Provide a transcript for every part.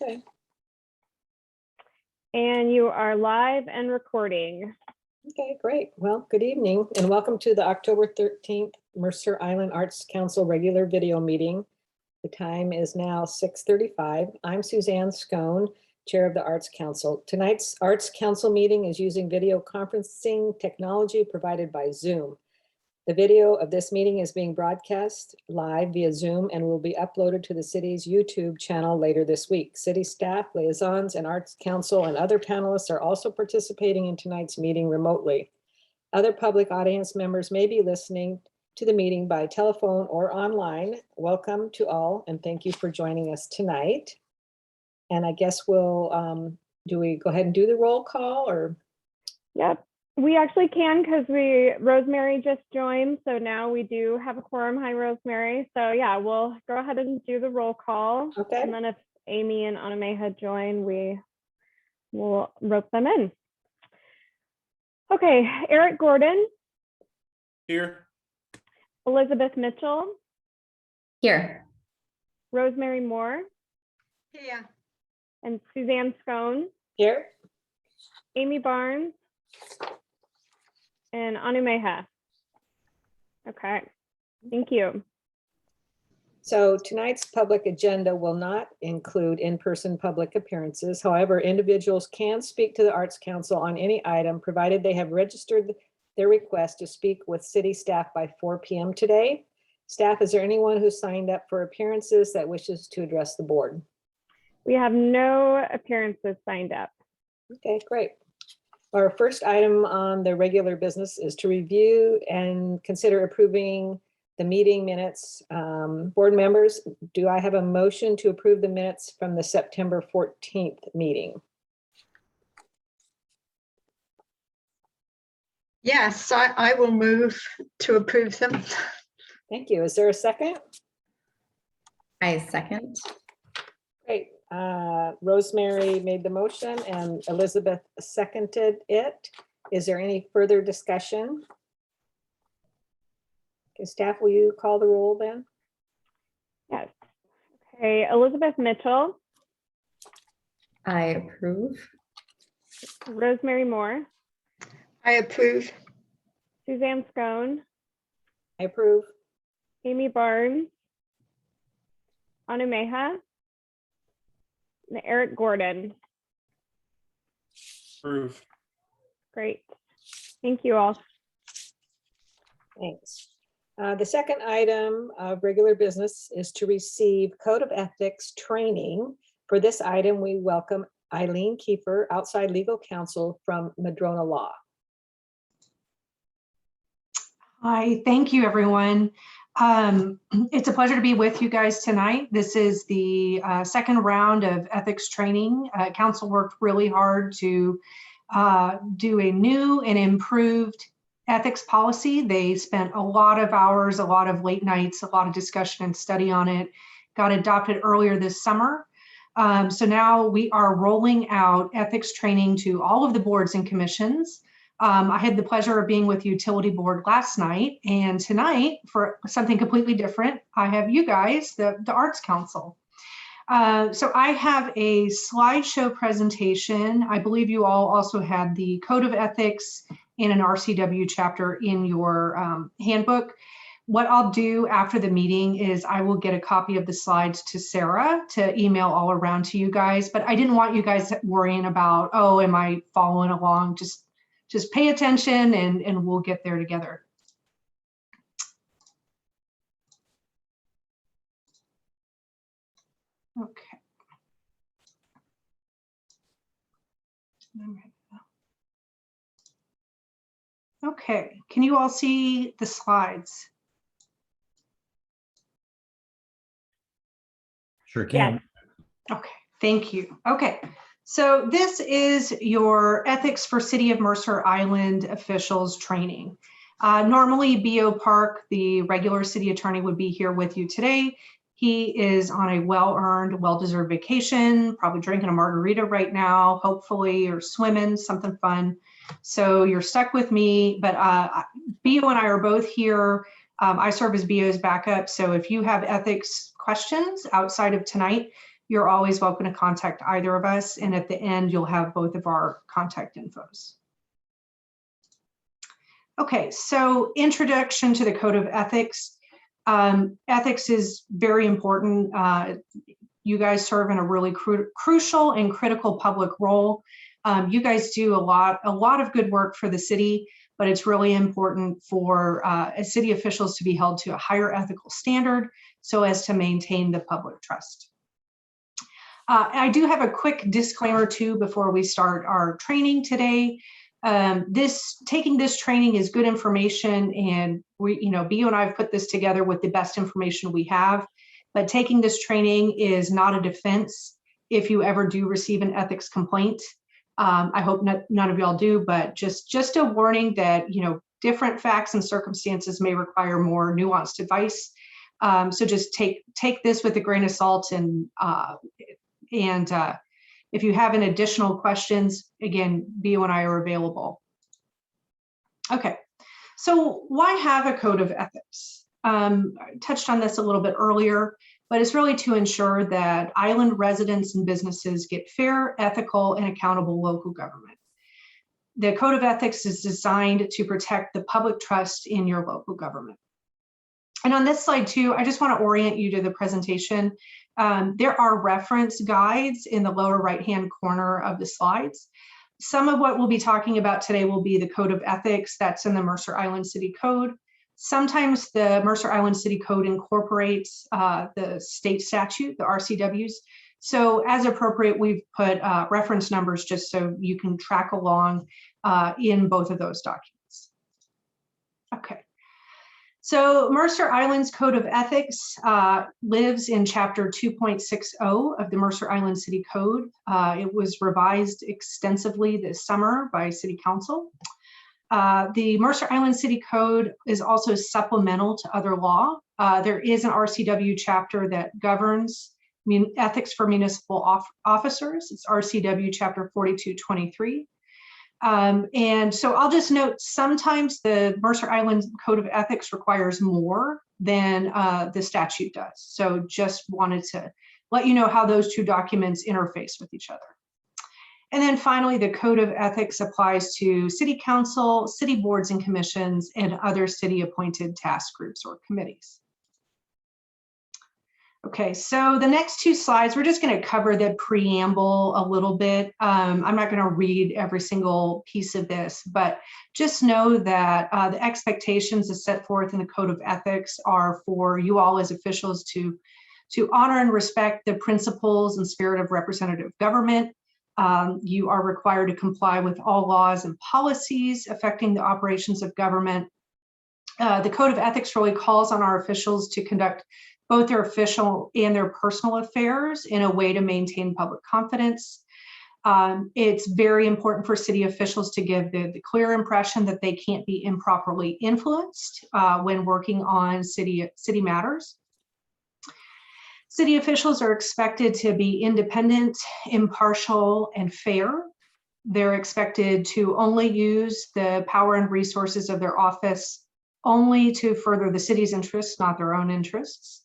Okay. And you are live and recording. Okay, great. Well, good evening and welcome to the October 13th Mercer Island Arts Council regular video meeting. The time is now 6:35. I'm Suzanne Scone, Chair of the Arts Council. Tonight's Arts Council meeting is using video conferencing technology provided by Zoom. The video of this meeting is being broadcast live via Zoom and will be uploaded to the city's YouTube channel later this week. City staff, liaisons, and Arts Council and other panelists are also participating in tonight's meeting remotely. Other public audience members may be listening to the meeting by telephone or online. Welcome to all and thank you for joining us tonight. And I guess we'll, do we go ahead and do the roll call or? Yep. We actually can because Rosemary just joined. So now we do have a quorum. Hi, Rosemary. So yeah, we'll go ahead and do the roll call. Okay. And then if Amy and Anime had joined, we will rope them in. Okay, Eric Gordon. Here. Elizabeth Mitchell. Here. Rosemary Moore. Here. And Suzanne Scone. Here. Amy Barnes. And Anu Meha. Okay, thank you. So tonight's public agenda will not include in-person public appearances. However, individuals can speak to the Arts Council on any item, provided they have registered their request to speak with city staff by 4 p.m. today. Staff, is there anyone who signed up for appearances that wishes to address the board? We have no appearances signed up. Okay, great. Our first item on the regular business is to review and consider approving the meeting minutes. Board members, do I have a motion to approve the minutes from the September 14th meeting? Yes, I will move to approve them. Thank you. Is there a second? I second. Great. Rosemary made the motion and Elizabeth seconded it. Is there any further discussion? Okay, staff, will you call the roll then? Yes. Okay, Elizabeth Mitchell. I approve. Rosemary Moore. I approve. Suzanne Scone. I approve. Amy Barnes. Anu Meha. And Eric Gordon. Approve. Great. Thank you all. Thanks. The second item of regular business is to receive Code of Ethics training. For this item, we welcome Eileen Kiefer, outside legal counsel from Madrona Law. Hi, thank you, everyone. It's a pleasure to be with you guys tonight. This is the second round of ethics training. Council worked really hard to do a new and improved ethics policy. They spent a lot of hours, a lot of late nights, a lot of discussion and study on it. Got adopted earlier this summer. So now we are rolling out ethics training to all of the boards and commissions. I had the pleasure of being with the Utility Board last night, and tonight, for something completely different, I have you guys, the Arts Council. So I have a slideshow presentation. I believe you all also had the Code of Ethics and an RCW chapter in your handbook. What I'll do after the meeting is I will get a copy of the slides to Sarah to email all around to you guys, but I didn't want you guys worrying about, oh, am I following along? Just pay attention and we'll get there together. Okay. Okay, can you all see the slides? Sure can. Yes. Okay, thank you. Okay. So this is your Ethics for City of Mercer Island officials training. Normally BO Park, the regular city attorney, would be here with you today. He is on a well-earned, well-deserved vacation, probably drinking a margarita right now, hopefully, or swimming, something fun. So you're stuck with me, but BO and I are both here. I serve as BO's backup. So if you have ethics questions outside of tonight, you're always welcome to contact either of us. And at the end, you'll have both of our contact infos. Okay, so introduction to the Code of Ethics. Ethics is very important. You guys serve in a really crucial and critical public role. You guys do a lot of good work for the city, but it's really important for city officials to be held to a higher ethical standard so as to maintain the public trust. I do have a quick disclaimer too before we start our training today. Taking this training is good information, and we, BU and I have put this together with the best information we have, but taking this training is not a defense if you ever do receive an ethics complaint. I hope none of y'all do, but just a warning that, different facts and circumstances may require more nuanced advice. So just take this with a grain of salt, and if you have any additional questions, again, BU and I are available. Okay, so why have a code of ethics? I touched on this a little bit earlier, but it's really to ensure that island residents and businesses get fair, ethical, and accountable local government. The code of ethics is designed to protect the public trust in your local government. And on this slide too, I just want to orient you to the presentation. There are reference guides in the lower right-hand corner of the slides. Some of what we'll be talking about today will be the Code of Ethics that's in the Mercer Island City Code. Sometimes the Mercer Island City Code incorporates the state statute, the RCWs. So as appropriate, we've put reference numbers just so you can track along in both of those documents. Okay. So Mercer Island's Code of Ethics lives in Chapter 2.60 of the Mercer Island City Code. It was revised extensively this summer by City Council. The Mercer Island City Code is also supplemental to other law. There is an RCW chapter that governs ethics for municipal officers. It's RCW Chapter 4223. And so I'll just note, sometimes the Mercer Island Code of Ethics requires more than the statute does. So just wanted to let you know how those two documents interface with each other. And then finally, the Code of Ethics applies to City Council, city boards and commissions, and other city appointed task groups or committees. Okay, so the next two slides, we're just going to cover the preamble a little bit. I'm not going to read every single piece of this, but just know that the expectations as set forth in the Code of Ethics are for you all as officials to honor and respect the principles and spirit of representative government. You are required to comply with all laws and policies affecting the operations of government. The Code of Ethics really calls on our officials to conduct both their official and their personal affairs in a way to maintain public confidence. It's very important for city officials to give the clear impression that they can't be improperly influenced when working on city matters. City officials are expected to be independent, impartial, and fair. They're expected to only use the power and resources of their office only to further the city's interests, not their own interests.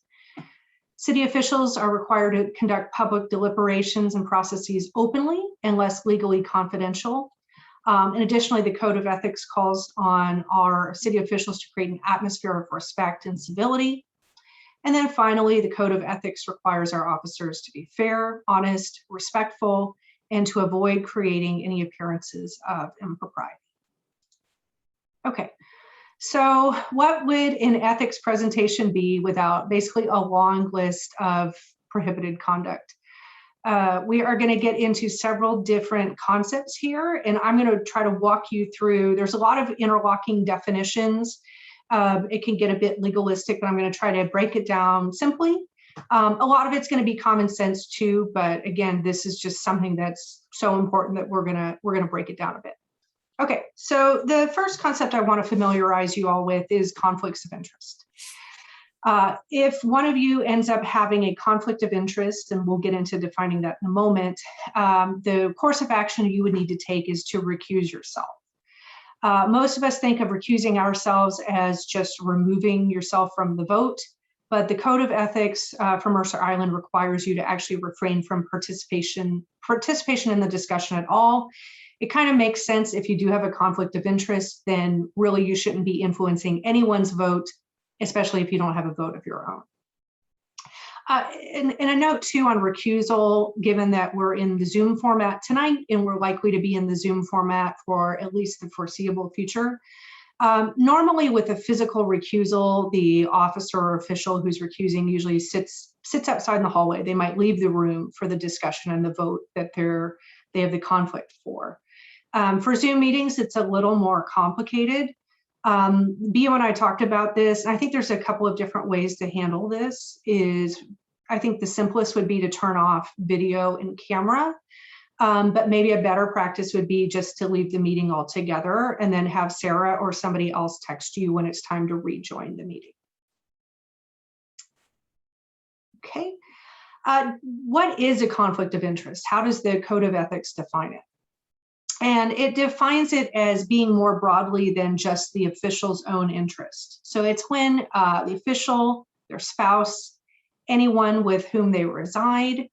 City officials are required to conduct public deliberations and processes openly unless legally confidential. And additionally, the Code of Ethics calls on our city officials to create an atmosphere of respect and civility. And then finally, the Code of Ethics requires our officers to be fair, honest, respectful, and to avoid creating any appearances of impropriety. Okay. So what would an ethics presentation be without basically a long list of prohibited conduct? We are going to get into several different concepts here, and I'm going to try to walk you through. There's a lot of interlocking definitions. It can get a bit legalistic, but I'm going to try to break it down simply. A lot of it's going to be common sense too, but again, this is just something that's so important that we're going to break it down a bit. Okay, so the first concept I want to familiarize you all with is conflicts of interest. If one of you ends up having a conflict of interest, and we'll get into defining that in a moment, the course of action you would need to take is to recuse yourself. Most of us think of recusing ourselves as just removing yourself from the vote. but the Code of Ethics for Mercer Island requires you to actually refrain from participation in the discussion at all. It kind of makes sense. If you do have a conflict of interest, then really you shouldn't be influencing anyone's vote, especially if you don't have a vote of your own. And a note too on recusal, given that we're in the Zoom format tonight and we're likely to be in the Zoom format for at least the foreseeable future. Normally with a physical recusal, the officer or official who's recusing usually sits outside in the hallway. They might leave the room for the discussion and the vote that they have the conflict for. For Zoom meetings, it's a little more complicated. Bio and I talked about this. I think there's a couple of different ways to handle this. I think the simplest would be to turn off video and camera, but maybe a better practice would be just to leave the meeting altogether and then have Sarah or somebody else text you when it's time to rejoin the meeting. Okay. What is a conflict of interest? How does the Code of Ethics define it? And it defines it as being more broadly than just the official's own interest. So it's when the official, their spouse, anyone with whom they reside,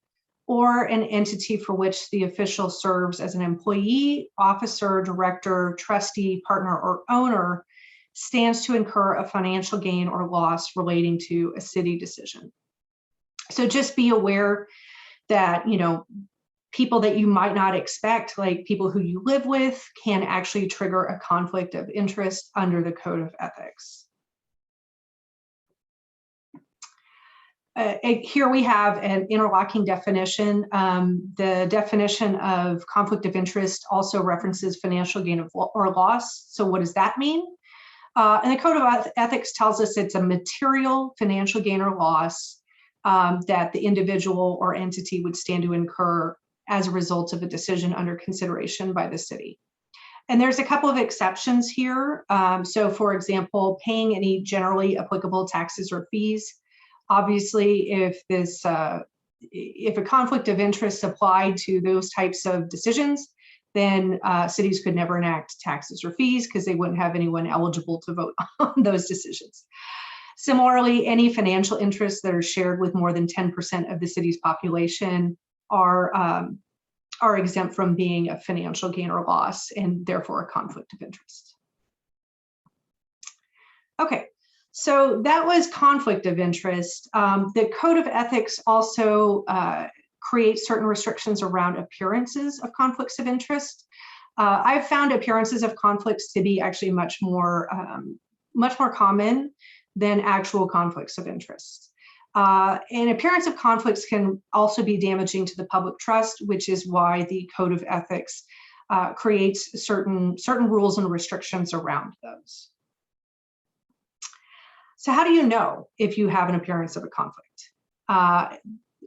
or an entity for which the official serves as an employee, officer, director, trustee, partner, or owner stands to incur a financial gain or loss relating to a city decision. So just be aware that, you know, people that you might not expect, like people who you live with, can actually trigger a conflict of interest under the Code of Ethics. Here we have an interlocking definition. The definition of conflict of interest also references financial gain or loss. So what does that mean? And the Code of Ethics tells us it's a material financial gain or loss that the individual or entity would stand to incur as a result of a decision under consideration by the city. And there's a couple of exceptions here. So for example, paying any generally applicable taxes or fees. Obviously, if a conflict of interest applied to those types of decisions, then cities could never enact taxes or fees because they wouldn't have anyone eligible to vote on those decisions. Similarly, any financial interests that are shared with more than 10% of the city's population are exempt from being a financial gain or loss and therefore a conflict of interest. Okay. So that was conflict of interest. The Code of Ethics also creates certain restrictions around appearances of conflicts of interest. I've found appearances of conflicts to be actually much more common than actual conflicts of interest. An appearance of conflicts can also be damaging to the public trust, which is why the Code of Ethics creates certain rules and restrictions around those. So how do you know if you have an appearance of a conflict?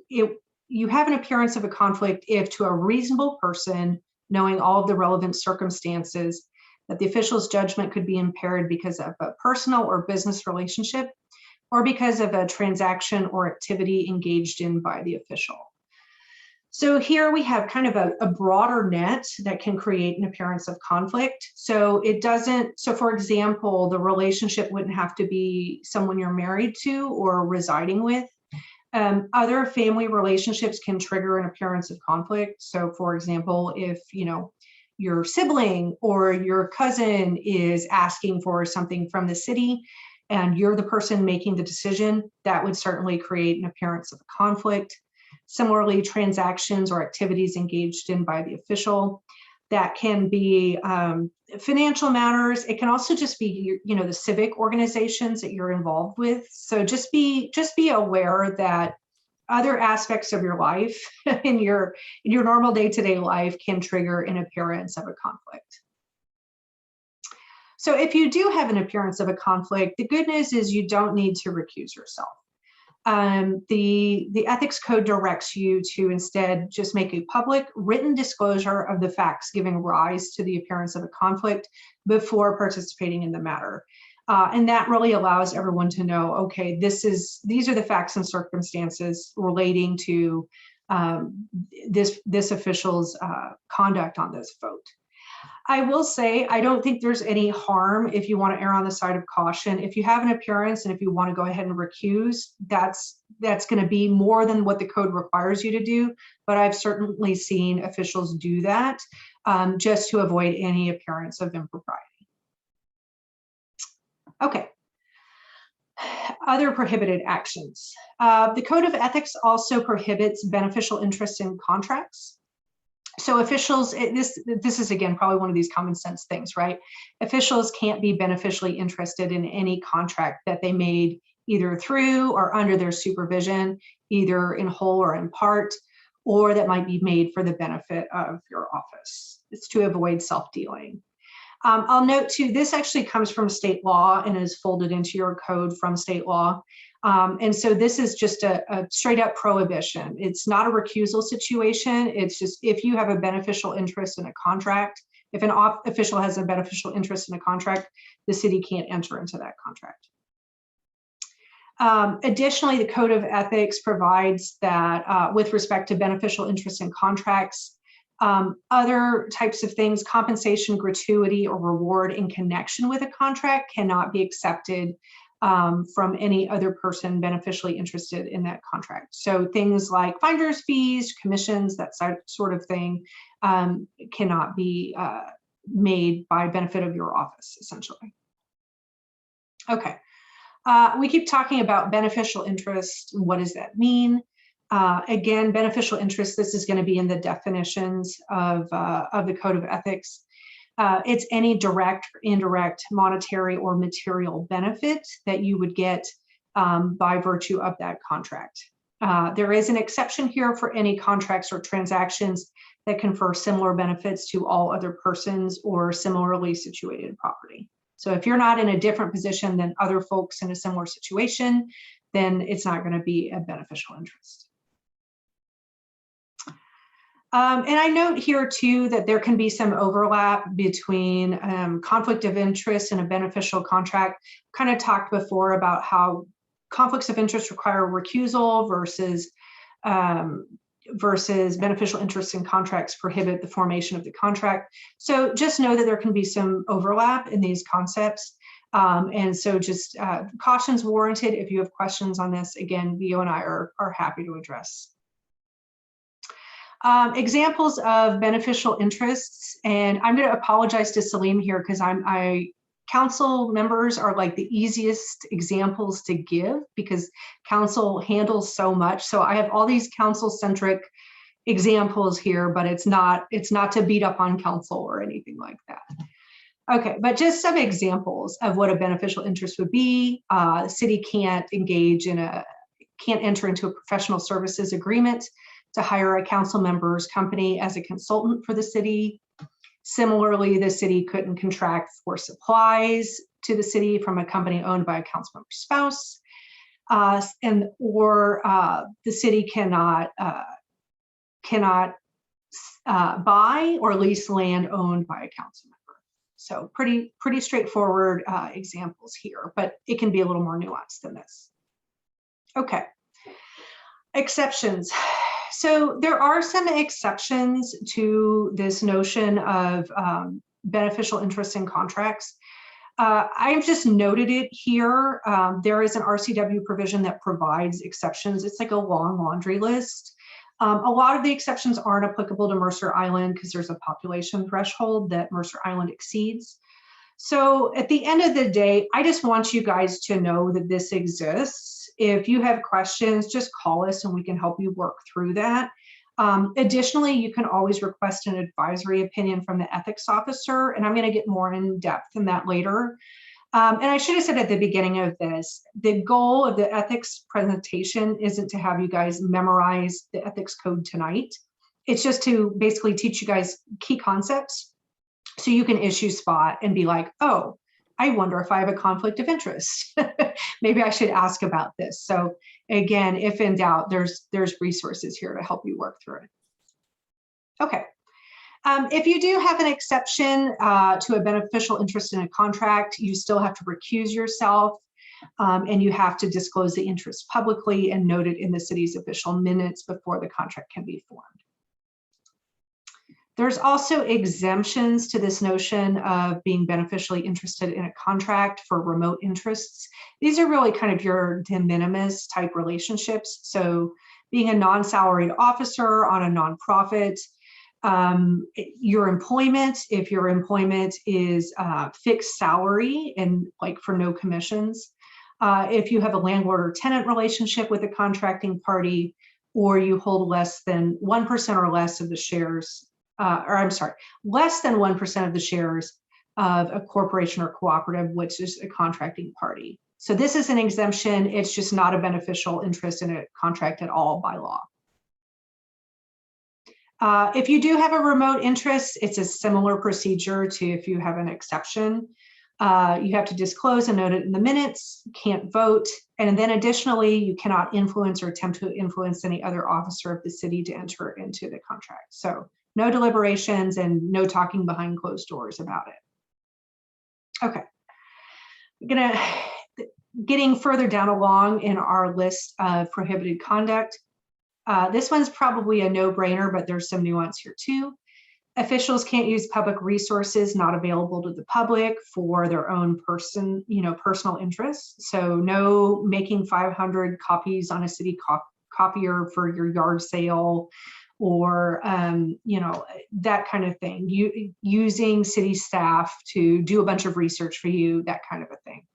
You have an appearance of a conflict if, to a reasonable person, knowing all of the relevant circumstances, that the official's judgment could be impaired because of a personal or business relationship, or because of a transaction or activity engaged in by the official. So here we have kind of a broader net that can create an appearance of conflict. So for example, the relationship wouldn't have to be someone you're married to or residing with. Other family relationships can trigger an appearance of conflict. So for example, if your sibling or your cousin is asking for something from the city and you're the person making the decision, that would certainly create an appearance of a conflict. Similarly, transactions or activities engaged in by the official, that can be financial matters. It can also just be, the civic organizations that you're involved with. So just be aware that other aspects of your life in your normal day-to-day life can trigger an appearance of a conflict. So if you do have an appearance of a conflict, the good news is you don't need to recuse yourself. The ethics code directs you to instead just make a public written disclosure of the facts giving rise to the appearance of a conflict before participating in the matter. And that really allows everyone to know, okay, these are the facts and circumstances relating to this official's conduct on this vote. I will say, I don't think there's any harm if you want to err on the side of caution. If you have an appearance and if you want to go ahead and recuse, that's going to be more than what the code requires you to do. But I've certainly seen officials do that just to avoid any appearance of impropriety. Okay. Other prohibited actions. The Code of Ethics also prohibits beneficial interest in contracts. So officials, this is again probably one of these common sense things, right? Officials can't be beneficially interested in any contract that they made either through or under their supervision, either in whole or in part, or that might be made for the benefit of your office. It's to avoid self-dealing. I'll note too, this actually comes from state law and is folded into your code from state law. And so this is just a straight up prohibition. It's not a recusal situation. It's just if you have a beneficial interest in a contract, if an official has a beneficial interest in a contract, the city can't enter into that contract. Additionally, the Code of Ethics provides that with respect to beneficial interest in contracts, other types of things, compensation, gratuity, or reward in connection with a contract cannot be accepted from any other person beneficially interested in that contract. So things like finder's fees, commissions, that sort of thing cannot be made by benefit of your office, essentially. Okay, we keep talking about beneficial interest. What does that mean? Again, beneficial interest, this is going to be in the definitions of the Code of Ethics. It's any direct, indirect, monetary, or material benefit that you would get by virtue of that contract. There is an exception here for any contracts or transactions that confer similar benefits to all other persons or similarly situated property. So if you're not in a different position than other folks in a similar situation, then it's not going to be a beneficial interest. And I note here too that there can be some overlap between conflict of interest and a beneficial contract. Kind of talked before about how conflicts of interest require recusal versus beneficial interest in contracts prohibit the formation of the contract. So just know that there can be some overlap in these concepts. And so just caution's warranted. If you have questions on this, again, Vio and I are happy to address. Examples of beneficial interests, and I'm going to apologize to Salim here because council members are like the easiest examples to give because council handles so much. So I have all these council-centric examples here, but it's not to beat up on council or anything like that. Okay, but just some examples of what a beneficial interest would be. The city can't enter into a professional services agreement to hire a council member's company as a consultant for the city. Similarly, the city couldn't contract for supplies to the city from a company owned by a council member's spouse, or the city cannot buy or lease land owned by a council member. So pretty straightforward examples here, but it can be a little more nuanced than this. Okay, exceptions. So there are some exceptions to this notion of beneficial interest in contracts. I've just noted it here. There is an RCW provision that provides exceptions. It's like a long laundry list. A lot of the exceptions aren't applicable to Mercer Island because there's a population threshold that Mercer Island exceeds. So at the end of the day, I just want you guys to know that this exists. If you have questions, just call us and we can help you work through that. Additionally, you can always request an advisory opinion from the ethics officer, and I'm going to get more in depth in that later. And I should have said at the beginning of this, the goal of the ethics presentation isn't to have you guys memorize the ethics code tonight. It's just to basically teach you guys key concepts so you can issue spot and be like, oh, I wonder if I have a conflict of interest. Maybe I should ask about this. So again, if in doubt, there's resources here to help you work through it. Okay. If you do have an exception to a beneficial interest in a contract, you still have to recuse yourself and you have to disclose the interest publicly and note it in the city's official minutes before the contract can be formed. There's also exemptions to this notion of being beneficially interested in a contract for remote interests. These are really kind of your de minimis type relationships. So being a non-salaried officer on a nonprofit, your employment, if your employment is fixed salary and like for no commissions, if you have a landlord or tenant relationship with a contracting party, or you hold less than 1% or less of the shares, less than 1% of the shares of a corporation or cooperative, which is a contracting party. So this is an exemption. It's just not a beneficial interest in a contract at all by law. If you do have a remote interest, it's a similar procedure to if you have an exception. You have to disclose and note it in the minutes, can't vote. And then additionally, you cannot influence or attempt to influence any other officer of the city to enter into the contract. So no deliberations and no talking behind closed doors about it. Okay, getting further down along in our list of prohibited conduct. This one's probably a no-brainer, but there's some nuance here too. Officials can't use public resources not available to the public for their own personal interests. So no making 500 copies on a city copier for your yard sale, or that kind of thing. Using city staff to do a bunch of research for you, that kind of a thing.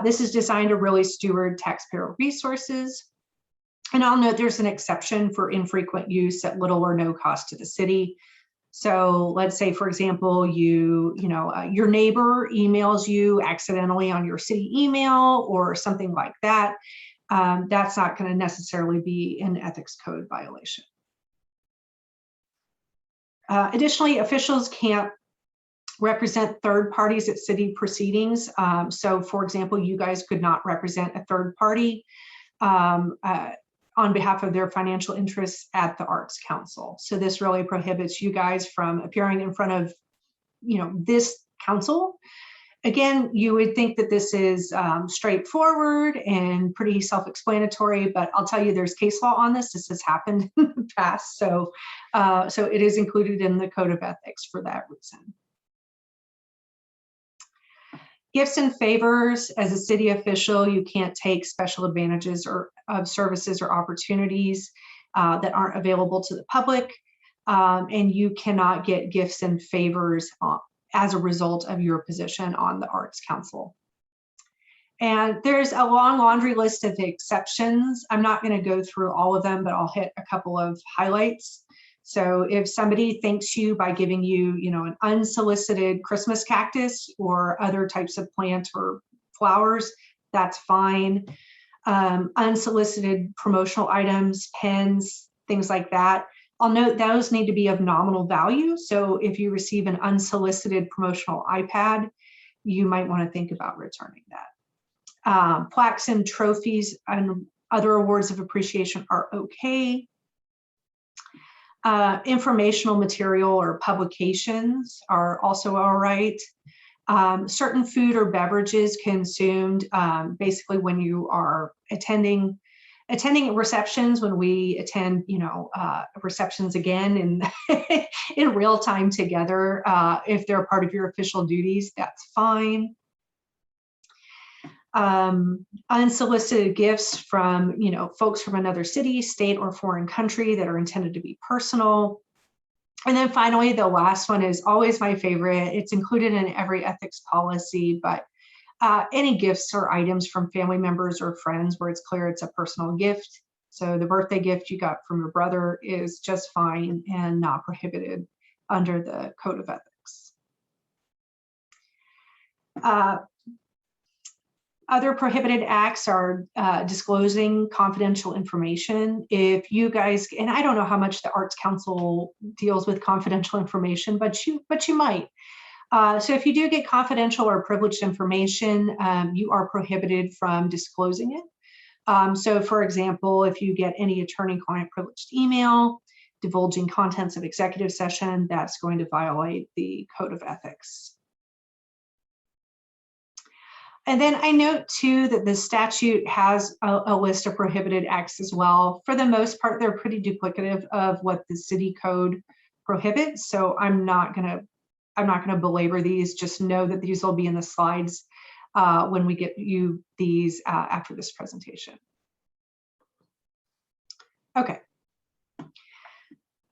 This is designed to really steward taxpayer resources. And I'll note there's an exception for infrequent use at little or no cost to the city. So let's say, for example, your neighbor emails you accidentally on your city email or something like that. That's not going to necessarily be an ethics code violation. Additionally, officials can't represent third parties at city proceedings. So for example, you guys could not represent a third party on behalf of their financial interests at the Arts Council. So this really prohibits you guys from appearing in front of, this council. Again, you would think that this is straightforward and pretty self-explanatory, but I'll tell you, there's case law on this. This has happened in the past. So it is included in the Code of Ethics for that reason. Gifts and favors. As a city official, you can't take special advantages of services or opportunities that aren't available to the public, and you cannot get gifts and favors as a result of your position on the Arts Council. And there's a long laundry list of exceptions. I'm not going to go through all of them, but I'll hit a couple of highlights. So if somebody thanks you by giving you, an unsolicited Christmas cactus or other types of plants or flowers, that's fine. Unsolicited promotional items, pens, things like that. I'll note those need to be of nominal value. So if you receive an unsolicited promotional iPad, you might want to think about returning that. Plaques and trophies and other awards of appreciation are okay. Informational material or publications are also all right. Certain food or beverages consumed basically when you are attending receptions, when we attend, receptions again in real time together. If they're part of your official duties, that's fine. Unsolicited gifts from, folks from another city, state, or foreign country that are intended to be personal. And then finally, the last one is always my favorite. It's included in every ethics policy, but any gifts or items from family members or friends where it's clear it's a personal gift. So the birthday gift you got from your brother is just fine and not prohibited under the Code of Ethics. Other prohibited acts are disclosing confidential information. If you guys, and I don't know how much the Arts Council deals with confidential information, but you might. So if you do get confidential or privileged information, you are prohibited from disclosing it. So for example, if you get any attorney-client privileged email divulging contents of executive session, that's going to violate the Code of Ethics. And then I note too that the statute has a list of prohibited acts as well. For the most part, they're pretty duplicative of what the city code prohibit. So I'm not gonna belabor these. Just know that these will be in the slides when we get you these after this presentation. Okay.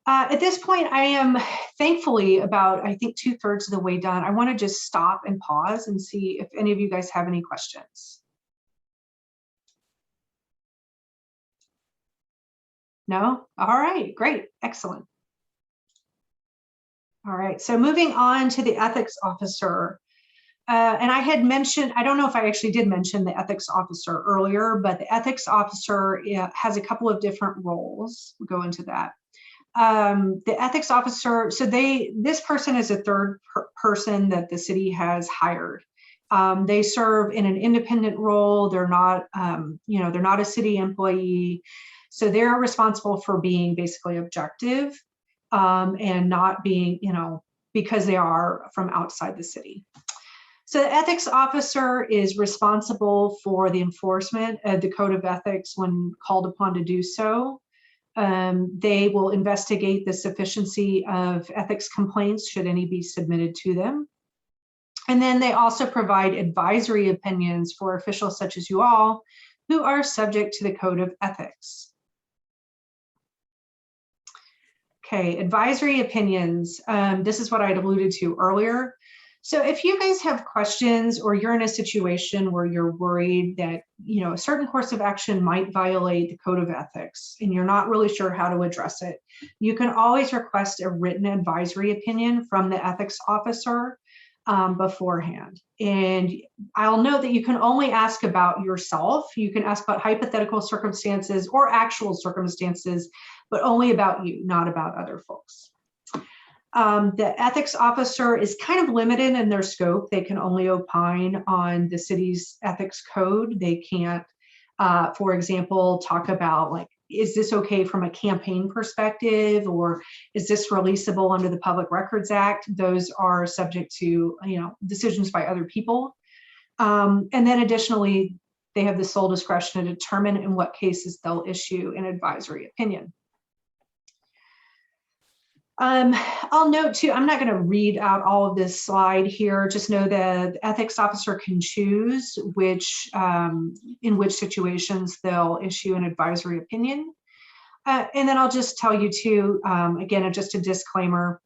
At this point, I am thankfully about, I think, 2/3 of the way done. I want to just stop and pause and see if any of you guys have any questions. No? All right, great, excellent. All right, so moving on to the ethics officer. And I had mentioned, I don't know if I actually did mention the ethics officer earlier, but the ethics officer has a couple of different roles. We'll go into that. The ethics officer, so this person is a third person that the city has hired. They serve in an independent role. They're not, they're not a city employee. So they're responsible for being basically objective and not being, because they are from outside the city. So the ethics officer is responsible for the enforcement of the code of ethics when called upon to do so. They will investigate the sufficiency of ethics complaints should any be submitted to them. And then they also provide advisory opinions for officials such as you all who are subject to the code of ethics. Okay, advisory opinions. This is what I had alluded to earlier. So if you guys have questions or you're in a situation where you're worried that, a certain course of action might violate the code of ethics and you're not really sure how to address it, you can always request a written advisory opinion from the ethics officer beforehand. And I'll note that you can only ask about yourself. You can ask about hypothetical circumstances or actual circumstances, but only about you, not about other folks. The ethics officer is kind of limited in their scope. They can only opine on the city's ethics code. They can't, for example, talk about like, is this okay from a campaign perspective, or is this releasable under the Public Records Act? Those are subject to, decisions by other people. And then additionally, they have the sole discretion to determine in what cases they'll issue an advisory opinion. I'll note too, I'm not going to read out all of this slide here. Just know that the ethics officer can choose in which situations they'll issue an advisory opinion. And then I'll just tell you too, again, just a disclaimer,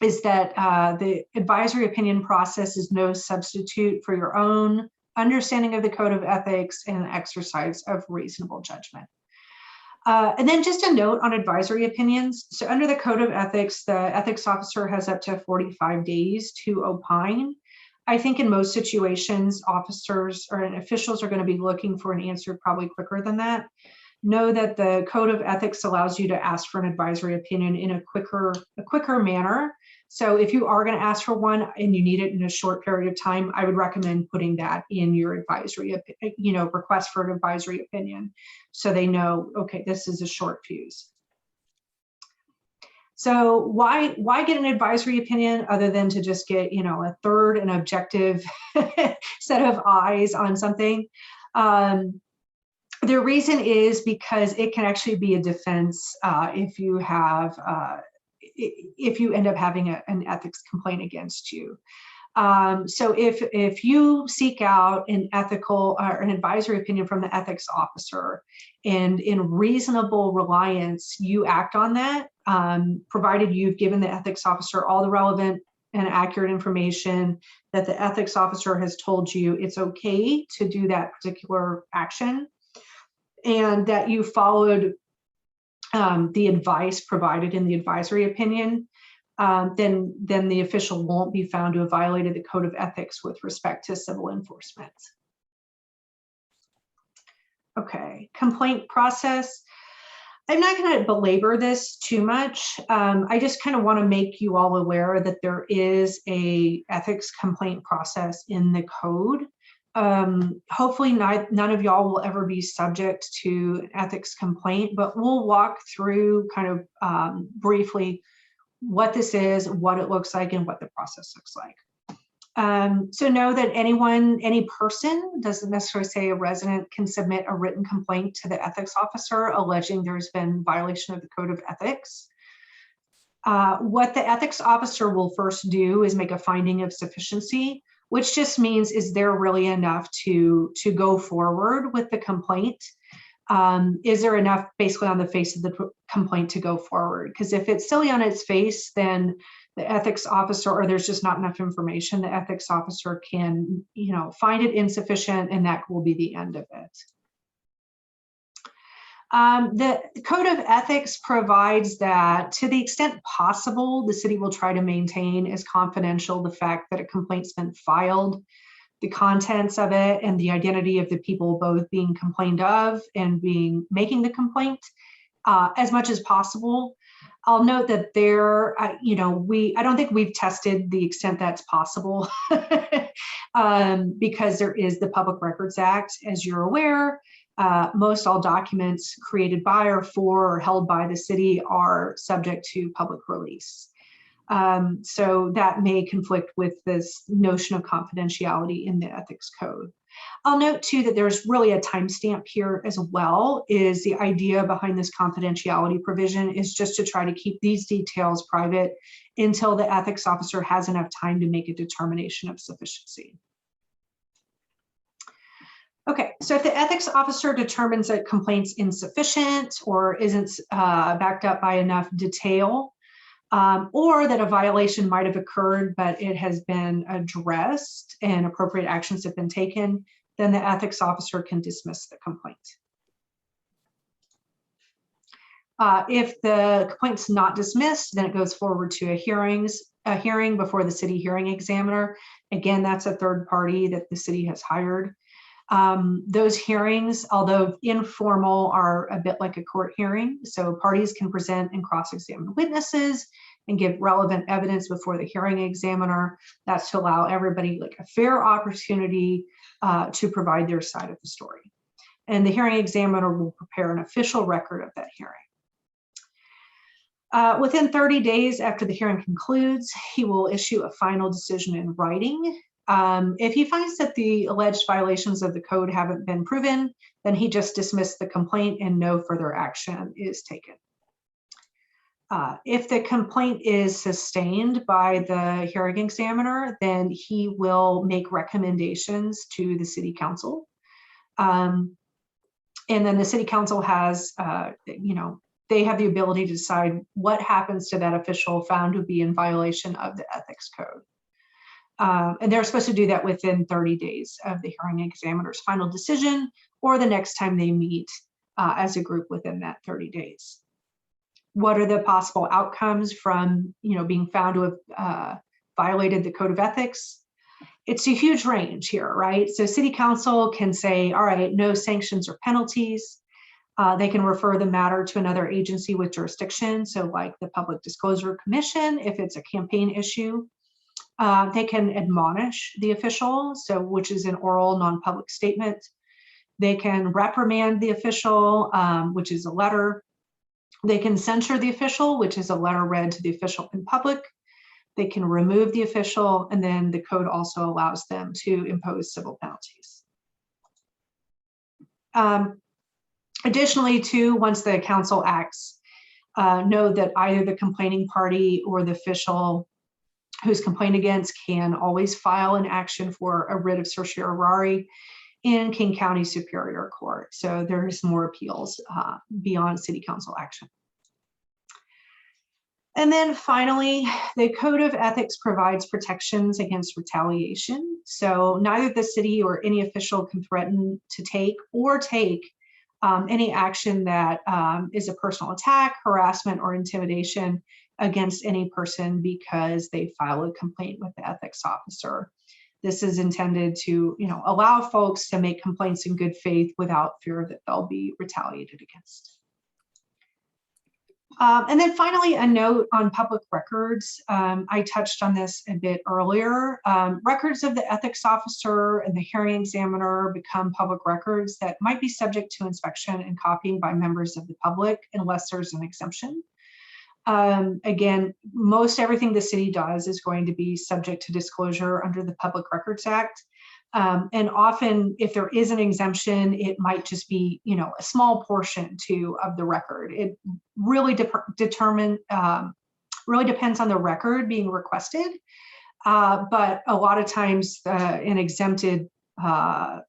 is that the advisory opinion process is no substitute for your own understanding of the code of ethics and exercise of reasonable judgment. And then just a note on advisory opinions. So under the code of ethics, the ethics officer has up to 45 days to opine. I think in most situations, officers or officials are going to be looking for an answer probably quicker than that. Know that the code of ethics allows you to ask for an advisory opinion in a quicker manner. So if you are going to ask for one and you need it in a short period of time, I would recommend putting that in your advisory, request for an advisory opinion, so they know, okay, this is a short fuse. So why get an advisory opinion other than to just get, a third and objective set of eyes on something? The reason is because it can actually be a defense if you have if you end up having an ethics complaint against you. So if you seek out an ethical or an advisory opinion from the ethics officer, and in reasonable reliance, you act on that, provided you've given the ethics officer all the relevant and accurate information, that the ethics officer has told you it's okay to do that particular action, and that you followed the advice provided in the advisory opinion, then the official won't be found to have violated the code of ethics with respect to civil enforcement. Okay, complaint process. I'm not going to belabor this too much. I just kind of want to make you all aware that there is a ethics complaint process in the code. Hopefully none of y'all will ever be subject to an ethics complaint, but we'll walk through kind of briefly what this is, what it looks like, and what the process looks like. So know that any person, doesn't necessarily say a resident, can submit a written complaint to the ethics officer alleging there's been violation of the code of ethics. What the ethics officer will first do is make a finding of sufficiency, which just means, is there really enough to go forward with the complaint? Is there enough basically on the face of the complaint to go forward? Because if it's silly on its face, then the ethics officer, or there's just not enough information, the ethics officer can, find it insufficient, and that will be the end of it. The Code of Ethics provides that to the extent possible, the city will try to maintain as confidential the fact that a complaint's been filed, the contents of it, and the identity of the people both being complained of and making the complaint as much as possible. I'll note that I don't think we've tested the extent that's possible because there is the Public Records Act, as you're aware. Most all documents created by or for or held by the city are subject to public release. So that may conflict with this notion of confidentiality in the ethics code. I'll note too that there's really a timestamp here as well. Is the idea behind this confidentiality provision is just to try to keep these details private until the ethics officer has enough time to make a determination of sufficiency. Okay, so if the ethics officer determines that complaint's insufficient or isn't backed up by enough detail, or that a violation might have occurred, but it has been addressed and appropriate actions have been taken, then the ethics officer can dismiss the complaint. If the complaint's not dismissed, then it goes forward to a hearing before the city hearing examiner. Again, that's a third party that the city has hired. Those hearings, although informal, are a bit like a court hearing. So parties can present and cross-examine witnesses and give relevant evidence before the hearing examiner. That's to allow everybody like a fair opportunity to provide their side of the story. And the hearing examiner will prepare an official record of that hearing. Within 30 days after the hearing concludes, he will issue a final decision in writing. If he finds that the alleged violations of the code haven't been proven, then he just dismissed the complaint and no further action is taken. If the complaint is sustained by the hearing examiner, then he will make recommendations to the city council. And then the city council has, they have the ability to decide what happens to that official found to be in violation of the ethics code. And they're supposed to do that within 30 days of the hearing examiner's final decision or the next time they meet as a group within that 30 days. What are the possible outcomes from being found to have violated the code of ethics? It's a huge range here, right? So city council can say, all right, no sanctions or penalties. They can refer the matter to another agency with jurisdiction. So like the Public Disclosure Commission, if it's a campaign issue. They can admonish the official, which is an oral non-public statement. They can reprimand the official, which is a letter. They can censure the official, which is a letter read to the official in public. They can remove the official, and then the code also allows them to impose civil penalties. Additionally, too, once the council acts, know that either the complaining party or the official who's complained against can always file an action for a writ of certiorari in King County Superior Court. So there's more appeals beyond city council action. And then finally, the Code of Ethics provides protections against retaliation. So neither the city or any official can threaten to take any action that is a personal attack, harassment, or intimidation against any person because they file a complaint with the ethics officer. This is intended to, allow folks to make complaints in good faith without fear that they'll be retaliated against. And then finally, a note on public records. I touched on this a bit earlier. Records of the ethics officer and the hearing examiner become public records that might be subject to inspection and copying by members of the public unless there's an exemption. Again, most everything the city does is going to be subject to disclosure under the Public Records Act. And often, if there is an exemption, it might just be, a small portion of the record. It really Really depends on the record being requested. But a lot of times an exempted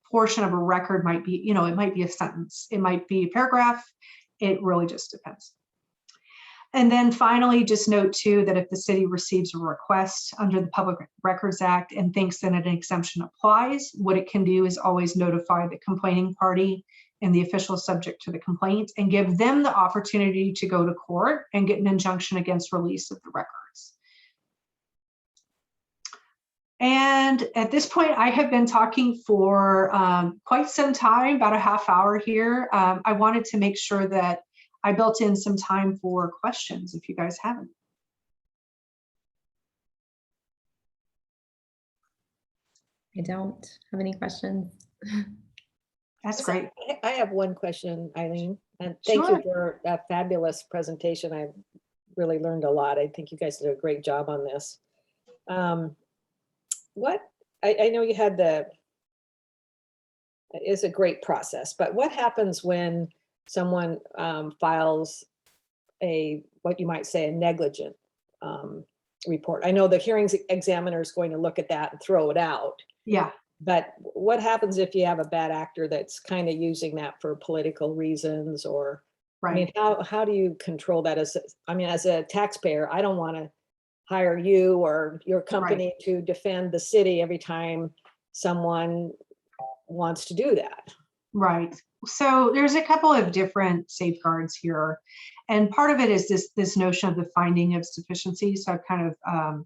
portion of a record might be, it might be a sentence, it might be a paragraph. It really just depends. And then finally, just note too, that if the city receives a request under the Public Records Act and thinks that an exemption applies, what it can do is always notify the complaining party and the official subject to the complaint and give them the opportunity to go to court and get an injunction against release of the records. And at this point, I have been talking for quite some time, about a half hour here. I wanted to make sure that I built in some time for questions if you guys haven't. I don't have any questions. That's great. I have one question, Eileen, and thank Sure. you for that fabulous presentation. I really learned a lot. I think you guys did a great job on this. I know you had it's a great process, but what happens when someone files what you might say a negligent report? I know the hearings examiner is going to look at that and throw it out. Yeah. But what happens if you have a bad actor that's kind of using that for political reasons, or, Right. I mean, how do you control that? As a taxpayer, I don't want to hire you or your company to defend the city every time someone wants to do that. Right. So there's a couple of different safeguards here. And part of it is this notion of the finding of sufficiency. So I've kind of,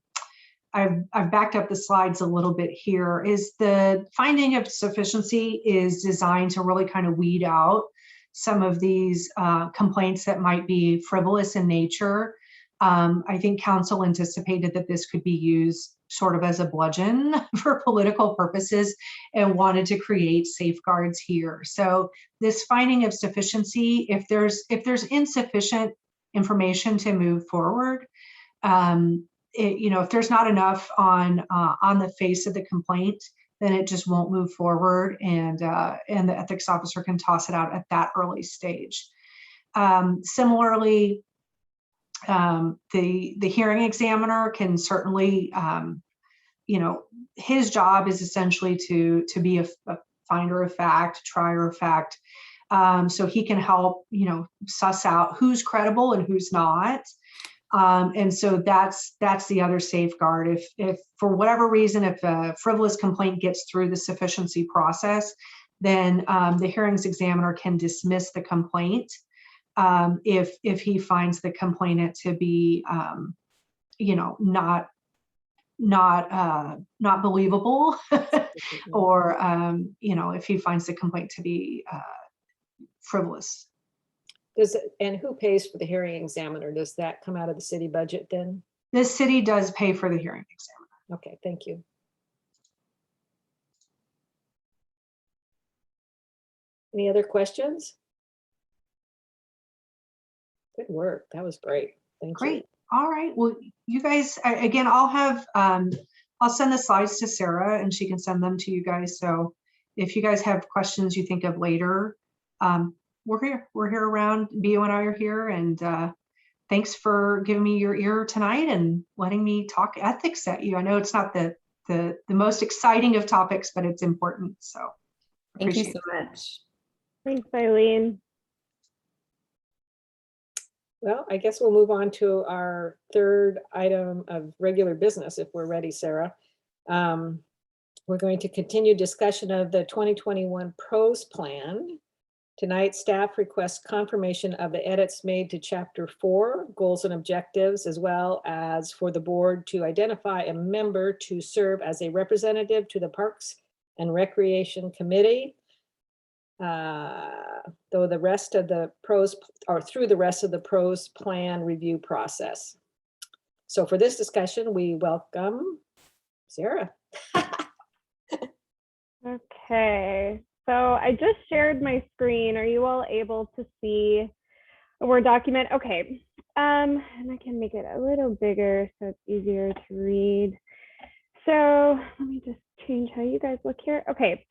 I've backed up the slides a little bit here. Is the finding of sufficiency is designed to really kind of weed out some of these complaints that might be frivolous in nature. I think council anticipated that this could be used sort of as a bludgeon for political purposes and wanted to create safeguards here. So this finding of sufficiency, if there's insufficient information to move forward, if there's not enough on the face of the complaint, then it just won't move forward, and the ethics officer can toss it out at that early stage. Similarly, the hearing examiner can certainly, his job is essentially to be a finder of fact, trier of fact. So he can help, suss out who's credible and who's not. And so that's the other safeguard. If for whatever reason, if a frivolous complaint gets through the sufficiency process, then the hearings examiner can dismiss the complaint if he finds the complainant to be, not believable, or if he finds the complaint to be frivolous. And who pays for the hearing examiner? Does that come out of the city budget then? The city does pay for the hearing examiner. Okay, thank you. Any other questions? Good work. That was great. Thank you. Great. All right. Well, you guys, again, I'll send the slides to Sarah and she can send them to you guys. So if you guys have questions you think of later, we're here around. Bio and I are here, and thanks for giving me your ear tonight and letting me talk ethics at you. I know it's not the most exciting of topics, but it's important. So Thank you so much. Thanks, Eileen. Well, I guess we'll move on to our third item of regular business if we're ready, Sarah. We're going to continue discussion of the 2021 PROS plan. Tonight, staff requests confirmation of the edits made to Chapter 4, Goals and Objectives, as well as for the board to identify a member to serve as a representative to the Parks and Recreation Committee. Though the rest of the PROS, or through the rest of the PROS plan review process. So for this discussion, we welcome Sarah. Okay, so I just shared my screen. Are you all able to see a Word document? Okay, and I can make it a little bigger so it's easier to read. So let me just change how you guys look here. Okay,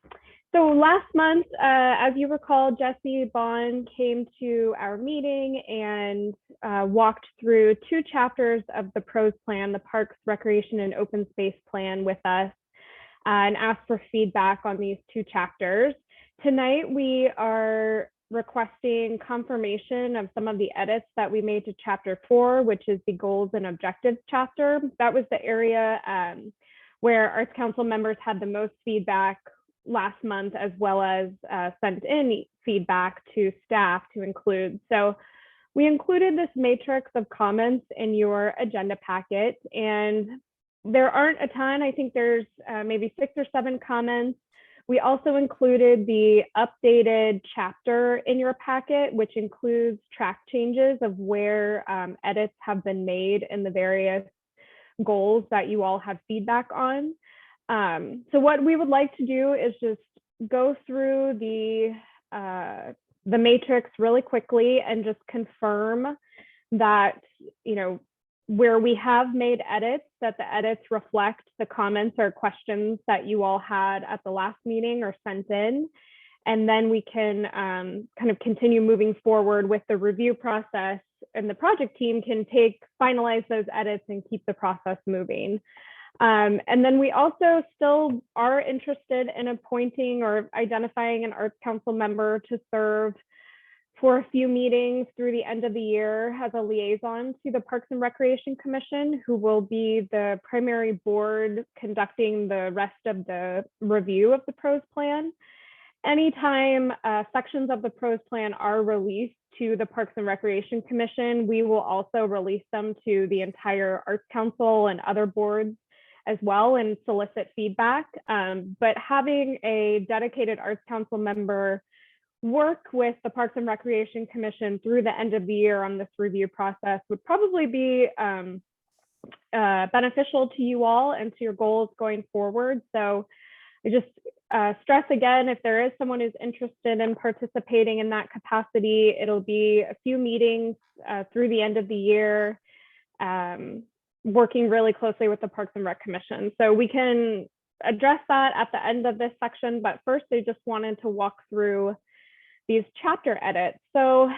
So last month, as you recall, Jesse Bond came to our meeting and walked through 2 chapters of the PROS plan, the Parks, Recreation, and Open Space Plan with us, and asked for feedback on these 2 chapters. Tonight, we are requesting confirmation of some of the edits that we made to chapter 4, which is the goals and objectives chapter. That was the area where Arts Council members had the most feedback last month, as well as sent in feedback to staff to include. So we included this matrix of comments in your agenda packet, and there aren't a ton. I think there's maybe 6 or 7 comments. We also included the updated chapter in your packet, which includes track changes of where edits have been made in the various goals that you all have feedback on. So what we would like to do is just go through the matrix really quickly and just confirm that, you know, where we have made edits, that the edits reflect the comments or questions that you all had at the last meeting or sent in. And then we can kind of continue moving forward with the review process, and the project team can finalize those edits and keep the process moving. And then we also still are interested in appointing or identifying an Arts Council member to serve for a few meetings through the end of the year as a liaison to the Parks and Recreation Commission, who will be the primary board conducting the rest of the review of the PROS plan. Anytime sections of the PROS plan are released to the Parks and Recreation Commission, we will also release them to the entire Arts Council and other boards as well and solicit feedback. But having a dedicated Arts Council member work with the Parks and Recreation Commission through the end of the year on this review process would probably be beneficial to you all and to your goals going forward. So I just stress again, if there is someone who's interested in participating in that capacity, it'll be a few meetings through the end of the year, working really closely with the Parks and Rec Commission. So we can address that at the end of this section, but first I just wanted to walk through these chapter edits. So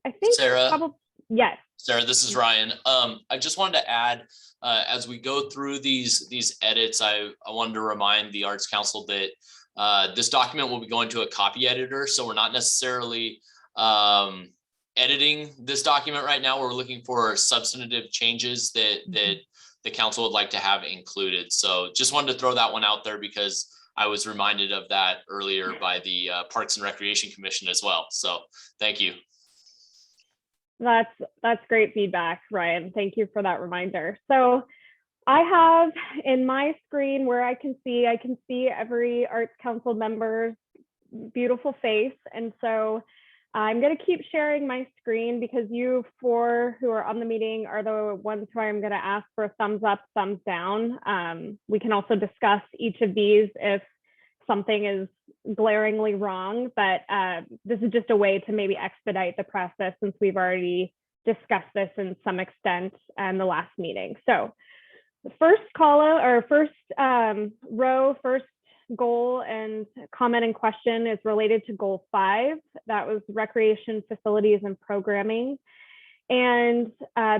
I think Sarah, yes. Sarah, this is Ryan. I just wanted to add, as we go through these edits, I wanted to remind the Arts Council that this document will be going to a copy editor. So we're not necessarily editing this document right now. We're looking for substantive changes that the council would like to have included. So just wanted to throw that one out there because I was reminded of that earlier by the Parks and Recreation Commission as well. So thank you. That's great feedback, Ryan. Thank you for that reminder. So I have in my screen where I can see every Arts Council member's beautiful face. And so I'm going to keep sharing my screen because you 4 who are on the meeting are the ones who I'm going to ask for a thumbs up, thumbs down. We can also discuss each of these if something is glaringly wrong, but this is just a way to maybe expedite the process since we've already discussed this in some extent in the last meeting. So the first column or first row, first goal and comment and question is related to goal 5. That was recreation facilities and programming. And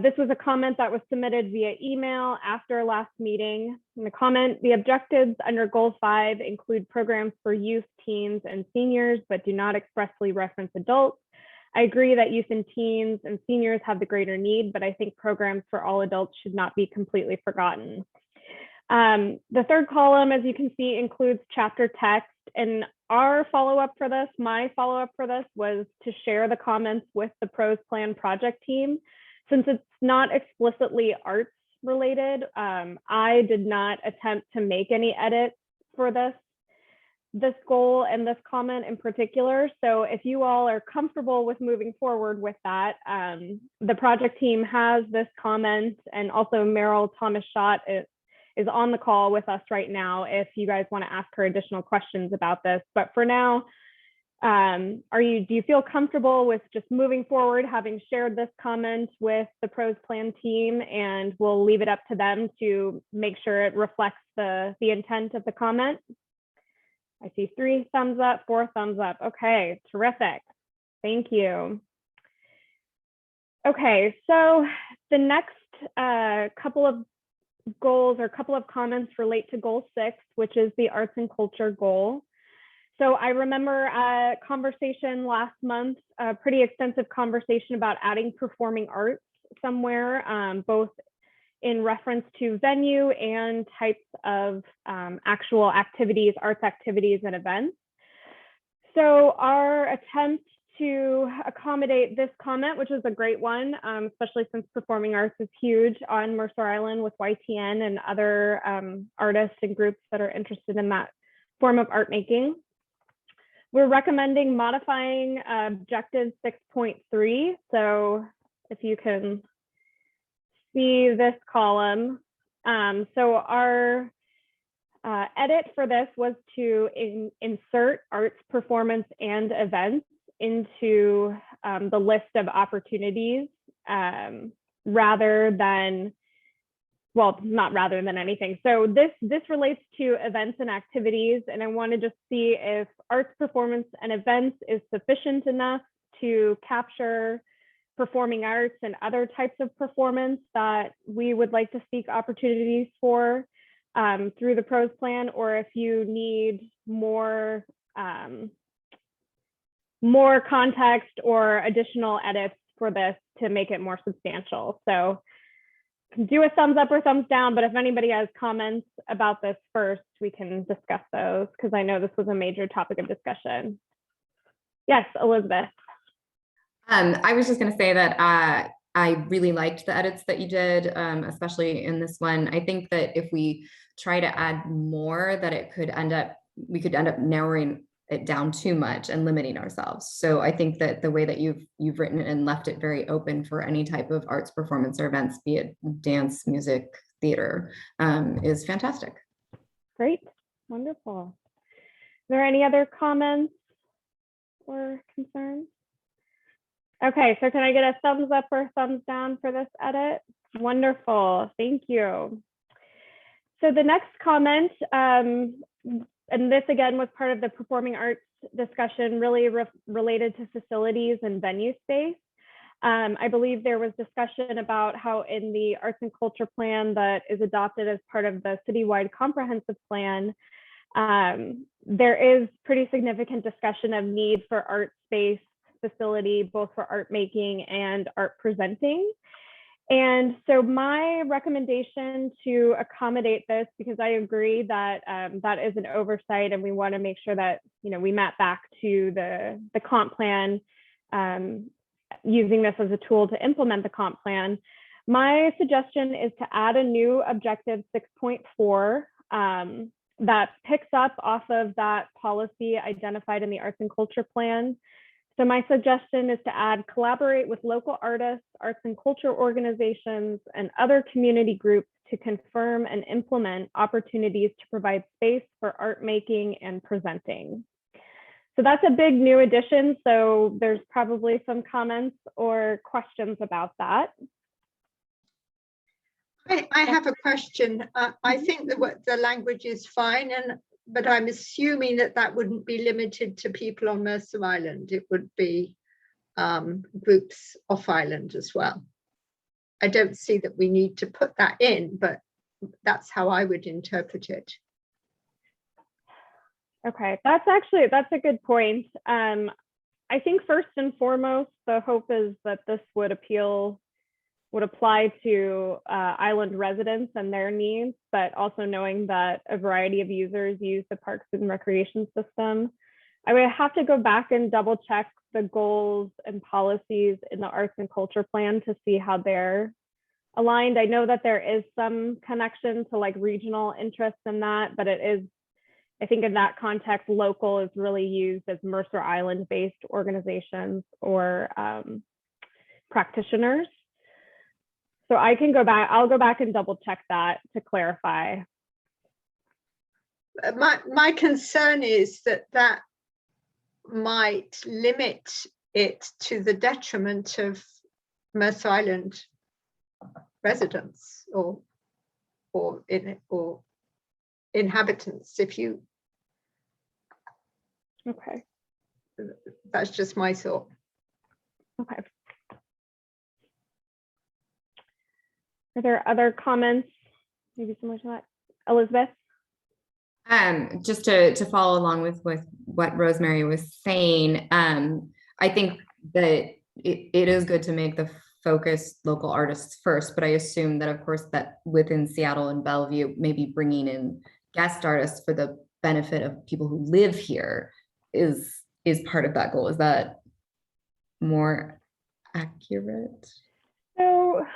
this was a comment that was submitted via email after last meeting. In the comment, the objectives under goal 5 include programs for youth, teens, and seniors, but do not expressly reference adults. I agree that youth and teens and seniors have the greater need, but I think programs for all adults should not be completely forgotten. The third column, as you can see, includes chapter text, and our follow-up for this, my follow-up for this was to share the comments with the PROS Plan project team. Since it's not explicitly arts related, I did not attempt to make any edits for this goal and this comment in particular. So if you all are comfortable with moving forward with that, the project team has this comment, and also Meryl Thomas-Schott is on the call with us right now if you guys want to ask her additional questions about this. But for now, do you feel comfortable with just moving forward, having shared this comment with the PROS Plan team, and we'll leave it up to them to make sure it reflects the intent of the comment? I see 3 thumbs up, 4 thumbs up. Okay, terrific. Thank you. Okay, so the next couple of goals or couple of comments relate to goal 6, which is the arts and culture goal. So I remember a conversation last month, a pretty extensive conversation about adding performing arts somewhere, both in reference to venue and types of actual activities, arts activities and events. So our attempt to accommodate this comment, which is a great one, especially since performing arts is huge on Mercer Island with YTN and other artists and groups that are interested in that form of art making. We're recommending modifying objective 6.3. So if you can see this column. So our edit for this was to insert arts, performance, and events into the list of opportunities rather than, well, not rather than anything. So this relates to events and activities, and I want to just see if arts, performance, and events is sufficient enough to capture performing arts and other types of performance that we would like to seek opportunities for through the PROS plan, or if you need more context or additional edits for this to make it more substantial. So do a thumbs up or thumbs down, but if anybody has comments about this first, we can discuss those because I know this was a major topic of discussion. Yes, Elizabeth. I was just going to say that I really liked the edits that you did, especially in this one. I think that if we try to add more, that we could end up narrowing it down too much and limiting ourselves. So I think that the way that you've written it and left it very open for any type of arts, performance, or events, be it dance, music, theater, is fantastic. Great, wonderful. Are there any other comments or concerns? Okay, so can I get a thumbs up or thumbs down for this edit? Wonderful, thank you. So the next comment, and this again was part of the performing arts discussion, really related to facilities and venue space. I believe there was discussion about how in the arts and culture plan that is adopted as part of the citywide comprehensive plan, there is pretty significant discussion of need for art space facility, both for art making and art presenting. And so my recommendation to accommodate this, because I agree that that is an oversight and we want to make sure that, you know, we map back to the comp plan, using this as a tool to implement the comp plan. My suggestion is to add a new objective 6.4 that picks up off of that policy identified in the arts and culture plan. So my suggestion is to add collaborate with local artists, arts and culture organizations, and other community groups to confirm and implement opportunities to provide space for art making and presenting. So that's a big new addition. So there's probably some comments or questions about that. I have a question. I think that the language is fine, but I'm assuming that wouldn't be limited to people on Mercer Island. It would be groups off island as well. I don't see that we need to put that in, but that's how I would interpret it. Okay, that's a good point. I think first and foremost, the hope is that this would apply to island residents and their needs, but also knowing that a variety of users use the parks and recreation system. I would have to go back and double check the goals and policies in the arts and culture plan to see how they're aligned. I know that there is some connection to like regional interests in that, but it is, I think in that context, local is really used as Mercer Island based organizations or practitioners. So I can go back, I'll go back and double check that to clarify. My concern is that might limit it to the detriment of Mercer Island residents or inhabitants. Okay. That's just my thought. Okay. Are there other comments? Maybe similar to that, Elizabeth? Just to follow along with what Rosemary was saying, I think that it is good to make the focus local artists first, but I assume that of course that within Seattle and Bellevue, maybe bringing in guest artists for the benefit of people who live here is part of that goal. Is that more accurate? So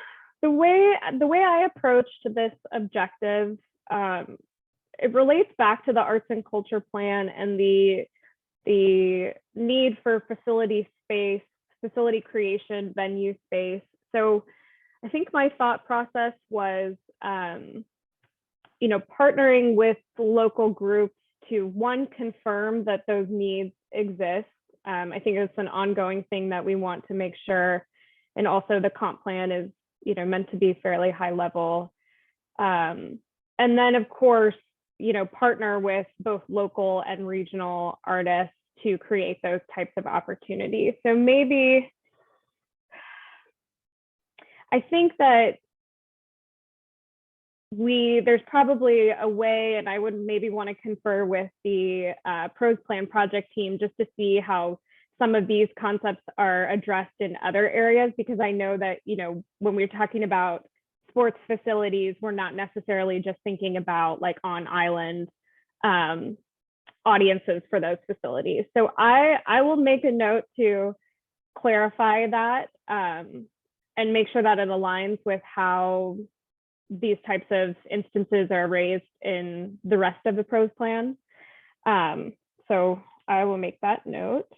the way I approached this objective, it relates back to the arts and culture plan and the need for facility space, facility creation, venue space. So I think my thought process was, partnering with local groups to, one, confirm that those needs exist. I think it's an ongoing thing that we want to make sure, and also the comp plan is, meant to be fairly high level. And then of course, partner with both local and regional artists to create those types of opportunities. So maybe I think that there's probably a way, and I would maybe want to confer with the Pros Plan project team just to see how some of these concepts are addressed in other areas, because I know that, when we're talking about sports facilities, we're not necessarily just thinking about like on island audiences for those facilities. So I will make a note to clarify that and make sure that it aligns with how these types of instances are raised in the rest of the Pros Plan. So I will make that note.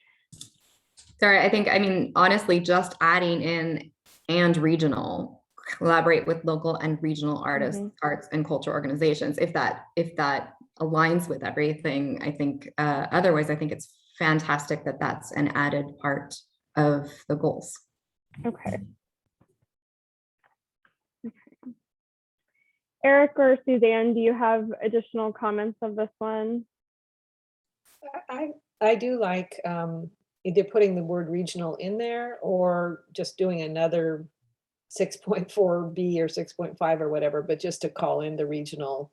Sorry, I mean, honestly, just adding in and regional, collaborate with local and regional artists, arts and culture organizations. If that aligns with everything, I think, otherwise, I think it's fantastic that that's an added part of the goals. Okay. Eric or Suzanne, do you have additional comments of this one? I do like either putting the word regional in there or just doing another 6.4B or 6.5 or whatever, but just to call in the regional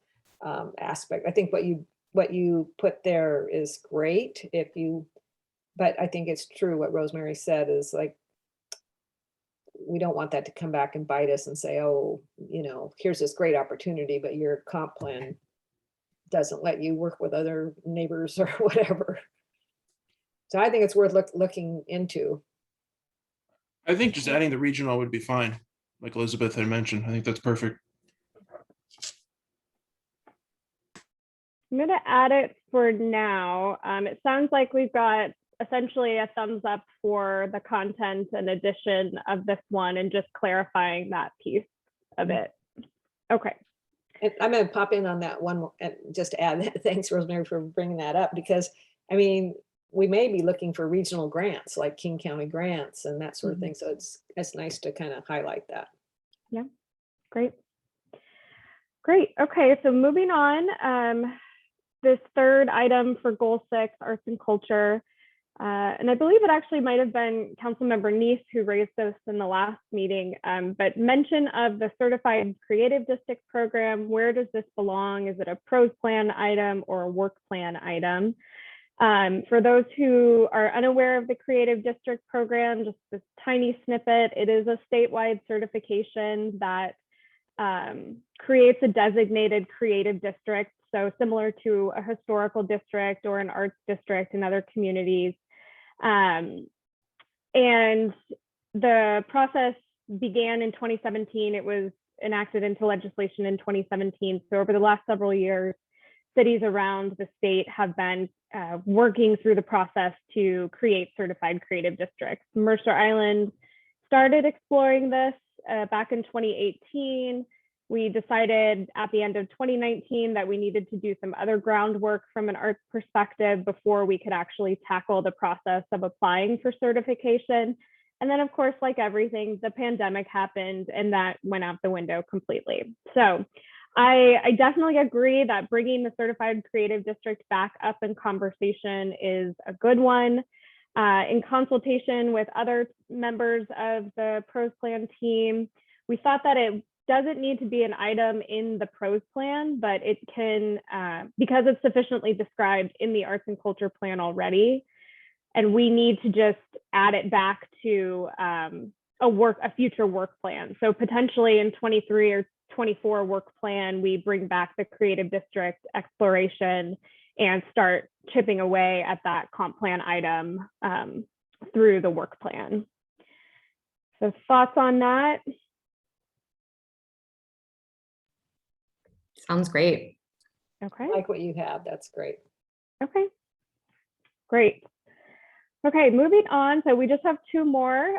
aspect. I think what you put there is great but I think it's true what Rosemary said is like, we don't want that to come back and bite us and say, oh, here's this great opportunity, but your comp plan doesn't let you work with other neighbors or whatever. So I think it's worth looking into. I think just adding the regional would be fine, like Elizabeth had mentioned. I think that's perfect. I'm going to add it for now. It sounds like we've got essentially a thumbs up for the content and addition of this one and just clarifying that piece of it. Okay. And I'm going to pop in on that one and just add that. Thanks, Rosemary, for bringing that up, because I mean, we may be looking for regional grants like King County grants and that sort of thing. So it's nice to kind of highlight that. Yeah, great. Okay, so moving on, this third item for goal 6, arts and culture. And I believe it actually might have been Councilmember Neese who raised this in the last meeting, but mention of the Certified Creative District Program. Where does this belong? Is it a Pros Plan item or a work plan item? For those who are unaware of the Creative District Program, just this tiny snippet, it is a statewide certification that creates a designated creative district. So similar to a historical district or an arts district in other communities. And the process began in 2017. It was enacted into legislation in 2017. So over the last several years, cities around the state have been working through the process to create certified creative districts. Mercer Island started exploring this back in 2018. We decided at the end of 2019 that we needed to do some other groundwork from an arts perspective before we could actually tackle the process of applying for certification. And then, of course, like everything, the pandemic happened and that went out the window completely. So I definitely agree that bringing the certified creative district back up in conversation is a good one. In consultation with other members of the pros plan team, we thought that it doesn't need to be an item in the pros plan, but it can, because it's sufficiently described in the arts and culture plan already, and we need to just add it back to a future work plan. So potentially in 23 or 24 work plan, we bring back the creative district exploration and start chipping away at that comp plan item through the work plan. So thoughts on that? Sounds great. Okay. I like what you have. That's great. Okay, great. Okay, moving on. So we just have two more.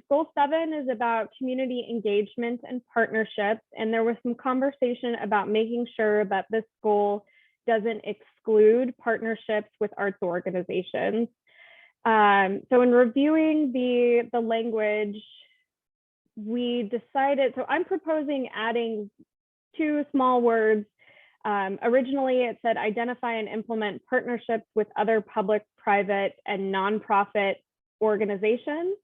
Goal 7 is about community engagement and partnerships. And there was some conversation about making sure that this goal doesn't exclude partnerships with arts organizations. So in reviewing the language, we decided, so I'm proposing adding 2 small words. Originally, it said identify and implement partnerships with other public, private, and nonprofit organizations.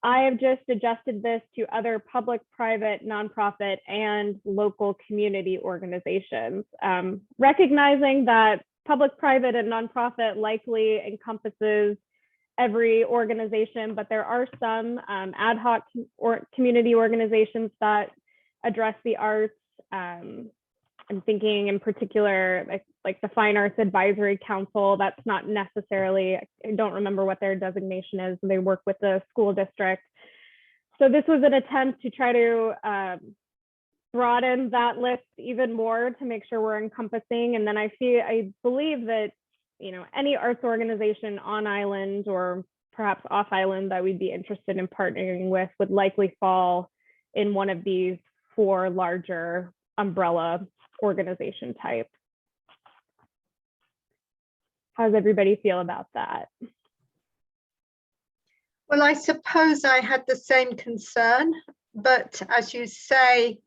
I have just adjusted this to other public, private, nonprofit, and local community organizations, recognizing that public, private, and nonprofit likely encompasses every organization, but there are some ad hoc or community organizations that address the arts. I'm thinking in particular, like the Fine Arts Advisory Council. That's not necessarily, I don't remember what their designation is. They work with the school district. So this was an attempt to try to broaden that list even more to make sure we're encompassing. And then I believe that, you know, any arts organization on island or perhaps off island that we'd be interested in partnering with would likely fall in one of these 4 larger umbrella organization type. How does everybody feel about that? Well, I suppose I had the same concern, but as you say,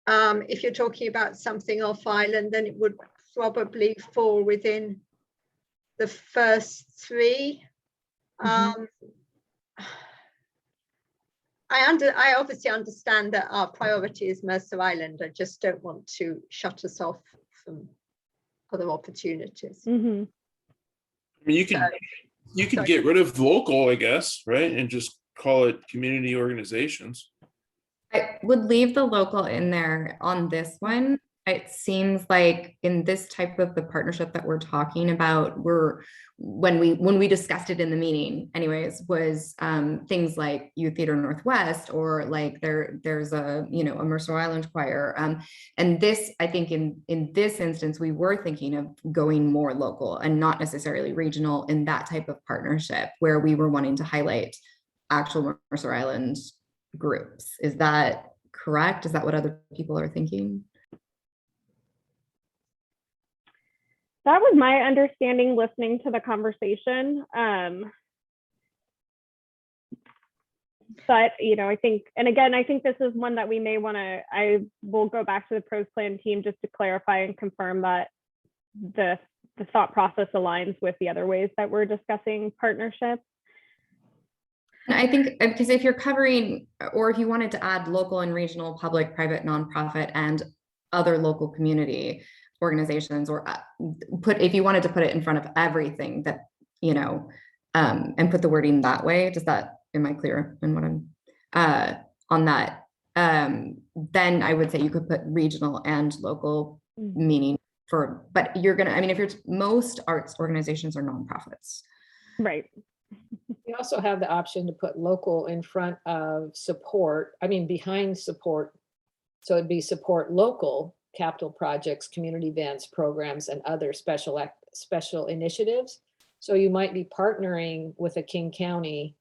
if you're talking about something off island, then it would probably fall within the first 3. I obviously understand that our priority is Mercer Island. I just don't want to shut us off from other opportunities. Mm-hmm. I mean, you could get rid of local, I guess, right? And just call it community organizations. I would leave the local in there on this one. It seems like in this type of the partnership that we're talking about, when we discussed it in the meeting anyways, was things like Youth Theater Northwest, or like there's a Mercer Island choir. And this, I think in this instance, we were thinking of going more local and not necessarily regional in that type of partnership, where we were wanting to highlight actual Mercer Island groups. Is that correct? Is that what other people are thinking? That was my understanding listening to the conversation. But, you know, I think, and again, I think this is one that we may want to, I will go back to the pros plan team just to clarify and confirm that the thought process aligns with the other ways that we're discussing partnerships. I think because if you're covering, or if you wanted to add local and regional, public, private, nonprofit, and other local community organizations, or if you wanted to put it in front of everything that, you know, and put the wording that way, am I clear in what I'm on that? Then I would say you could put regional and local meaning but you're gonna, I mean, if you're, most arts organizations are nonprofits. Right. You also have the option to put local in front of support, behind support. So it'd be support local capital projects, community events, programs, and other special initiatives. So you might be partnering with a King County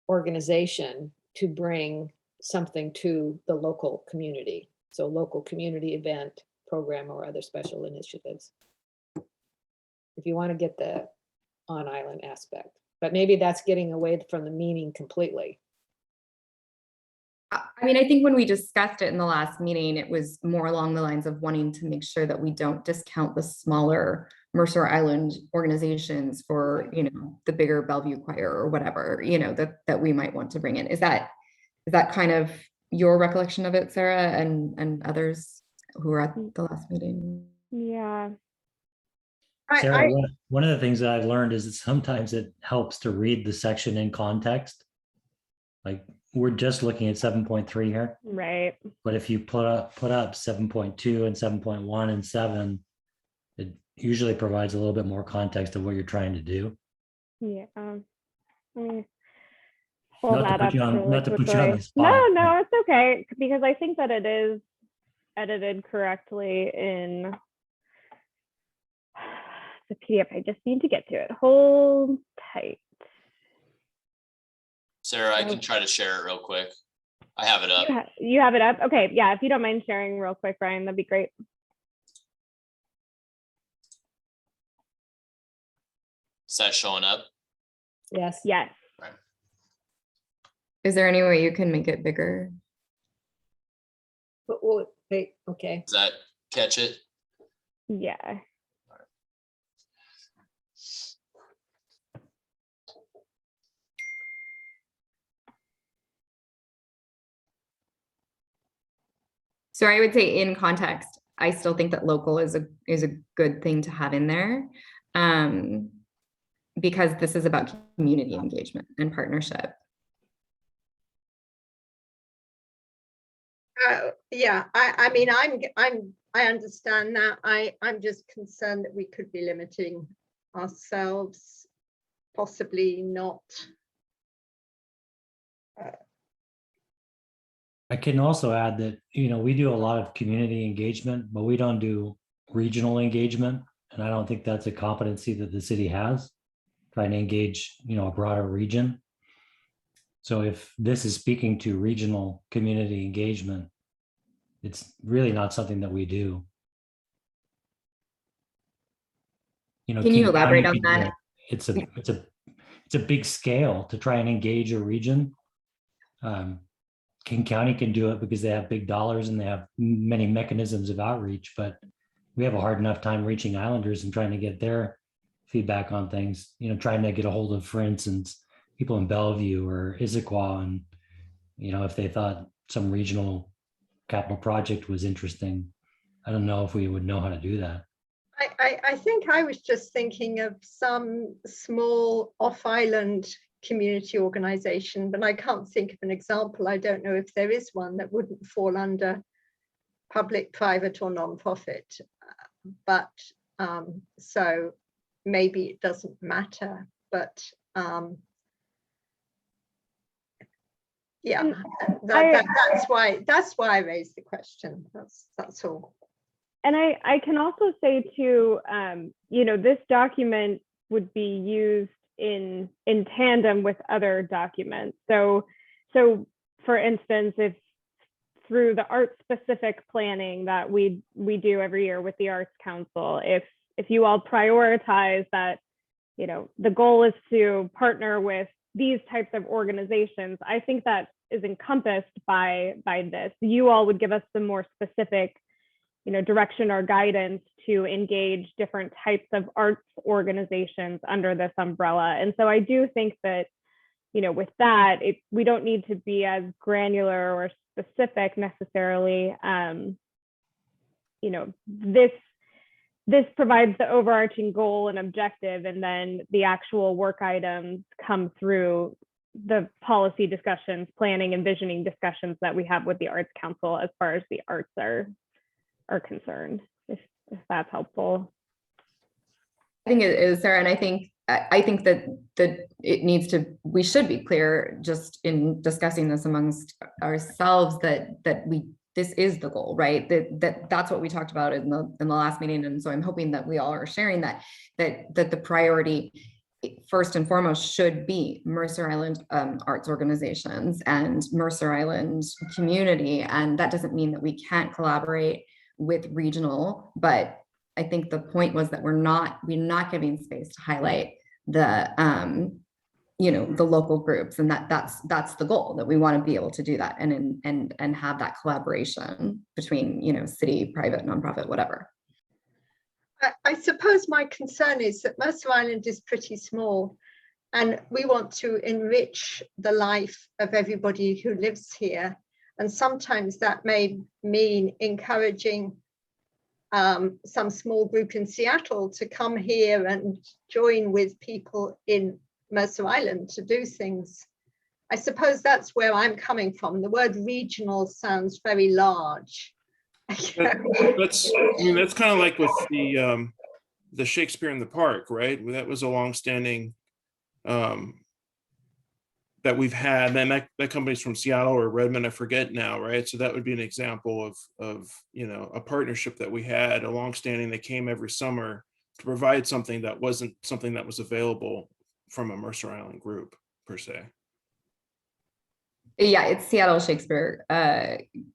organization to bring something to the local community. So local community event, program, or other special initiatives. If you want to get the on-island aspect, but maybe that's getting away from the meaning completely. I mean, I think when we discussed it in the last meeting, it was more along the lines of wanting to make sure that we don't discount the smaller Mercer Island organizations for, you know, the bigger Bellevue Choir or whatever, you know, that we might want to bring in. Is that kind of your recollection of it, Sarah, and others who were at the last meeting? Yeah. Sarah, one of the things that I've learned is that sometimes it helps to read the section in context. Like, we're just looking at 7.3 here, Right. but if you put up 7.2 and 7.1 and 7, it usually provides a little bit more context of what you're trying to do. Yeah. Let me pull Not to that put up you on- really not to put you on the quickly. spot. No, it's okay, because I think that it is edited correctly in the PDF. I just need to get to it. Hold tight. Sarah, I can try to share it real quick. I have it up. You have it up? Okay, yeah, if you don't mind sharing real quick, Brian, that'd be great. Is that showing up? Yes. Yes. Is there any way you can make it bigger? But, wait, okay. Does that catch it? Yeah. So I would say in context, I still think that local is a good thing to have in there, because this is about community engagement and partnership. Yeah, I mean, I understand that. I'm just concerned that we could be limiting ourselves, possibly not. I can also add that, you know, we do a lot of community engagement, but we don't do regional engagement. And I don't think that's a competency that the city has, trying to engage, you know, a broader region. So if this is speaking to regional community engagement, it's really not something that we do. You know, Can you King elaborate County on can do that? it. It's a big scale to try and engage a region. King County can do it because they have big dollars and they have many mechanisms of outreach, but we have a hard enough time reaching islanders and trying to get their feedback on things, you know, trying to get a hold of, for instance, people in Bellevue or Issaquah, and, you know, if they thought some regional capital project was interesting, I don't know if we would know how to do that. I think I was just thinking of some small off-island community organization, but I can't think of an example. I don't know if there is one that wouldn't fall under public, private, or non-profit. But so maybe it doesn't matter. But yeah, that's why I raised the question. That's all. And I can also say too, you know, this document would be used in tandem with other documents. So for instance, if through the art specific planning that we do every year with the Arts Council, if you all prioritize that, you know, the goal is to partner with these types of organizations, I think that is encompassed by this. You all would give us some more specific, you know, direction or guidance to engage different types of arts organizations under this umbrella. And so I do think that, you know, with that, we don't need to be as granular or specific necessarily. You know, this provides the overarching goal and objective, and then the actual work items come through the policy discussions, planning and visioning discussions that we have with the Arts Council as far as the arts are concerned, if that's helpful. I think it is, Sarah, and I think that it needs to, we should be clear just in discussing this amongst ourselves that this is the goal, right? That's what we talked about in the last meeting, and so I'm hoping that we all are sharing that the priority first and foremost should be Mercer Island arts organizations and Mercer Island community, and that doesn't mean that we can't collaborate with regional, but I think the point was that we're not giving space to highlight the you know, the local groups, and that's the goal, that we want to be able to do that and have that collaboration between, you know, city, private, nonprofit, whatever. I suppose my concern is that Mercer Island is pretty small, and we want to enrich the life of everybody who lives here. And sometimes that may mean encouraging some small group in Seattle to come here and join with people in Mercer Island to do things. I suppose that's where I'm coming from. The word regional sounds very large. That's kind of like with the Shakespeare in the Park, right? That was a longstanding that we've had. And that company's from Seattle or Redmond, I forget now, right? So that would be an example of you know, a partnership that we had, a longstanding. They came every summer to provide something that wasn't something that was available from a Mercer Island group per se. Yeah, it's Seattle Shakespeare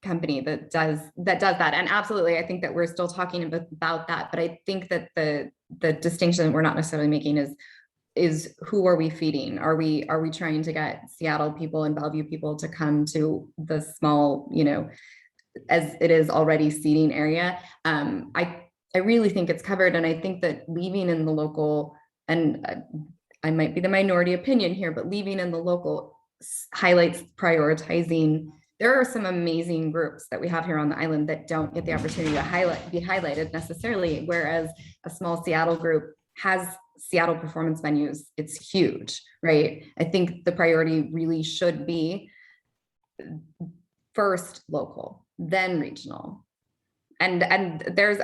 company that does that. And absolutely, I think that we're still talking about that. But I think that the distinction we're not necessarily making is who are we feeding? Are we trying to get Seattle people and Bellevue people to come to the small, you know, as it is already seating area? I really think it's covered. And I think that leaving in the local, and I might be the minority opinion here, but leaving in the local highlights prioritizing. There are some amazing groups that we have here on the island that don't get the opportunity to be highlighted necessarily, whereas a small Seattle group has Seattle performance venues. It's huge, right? I think the priority really should be first local, then regional. And there's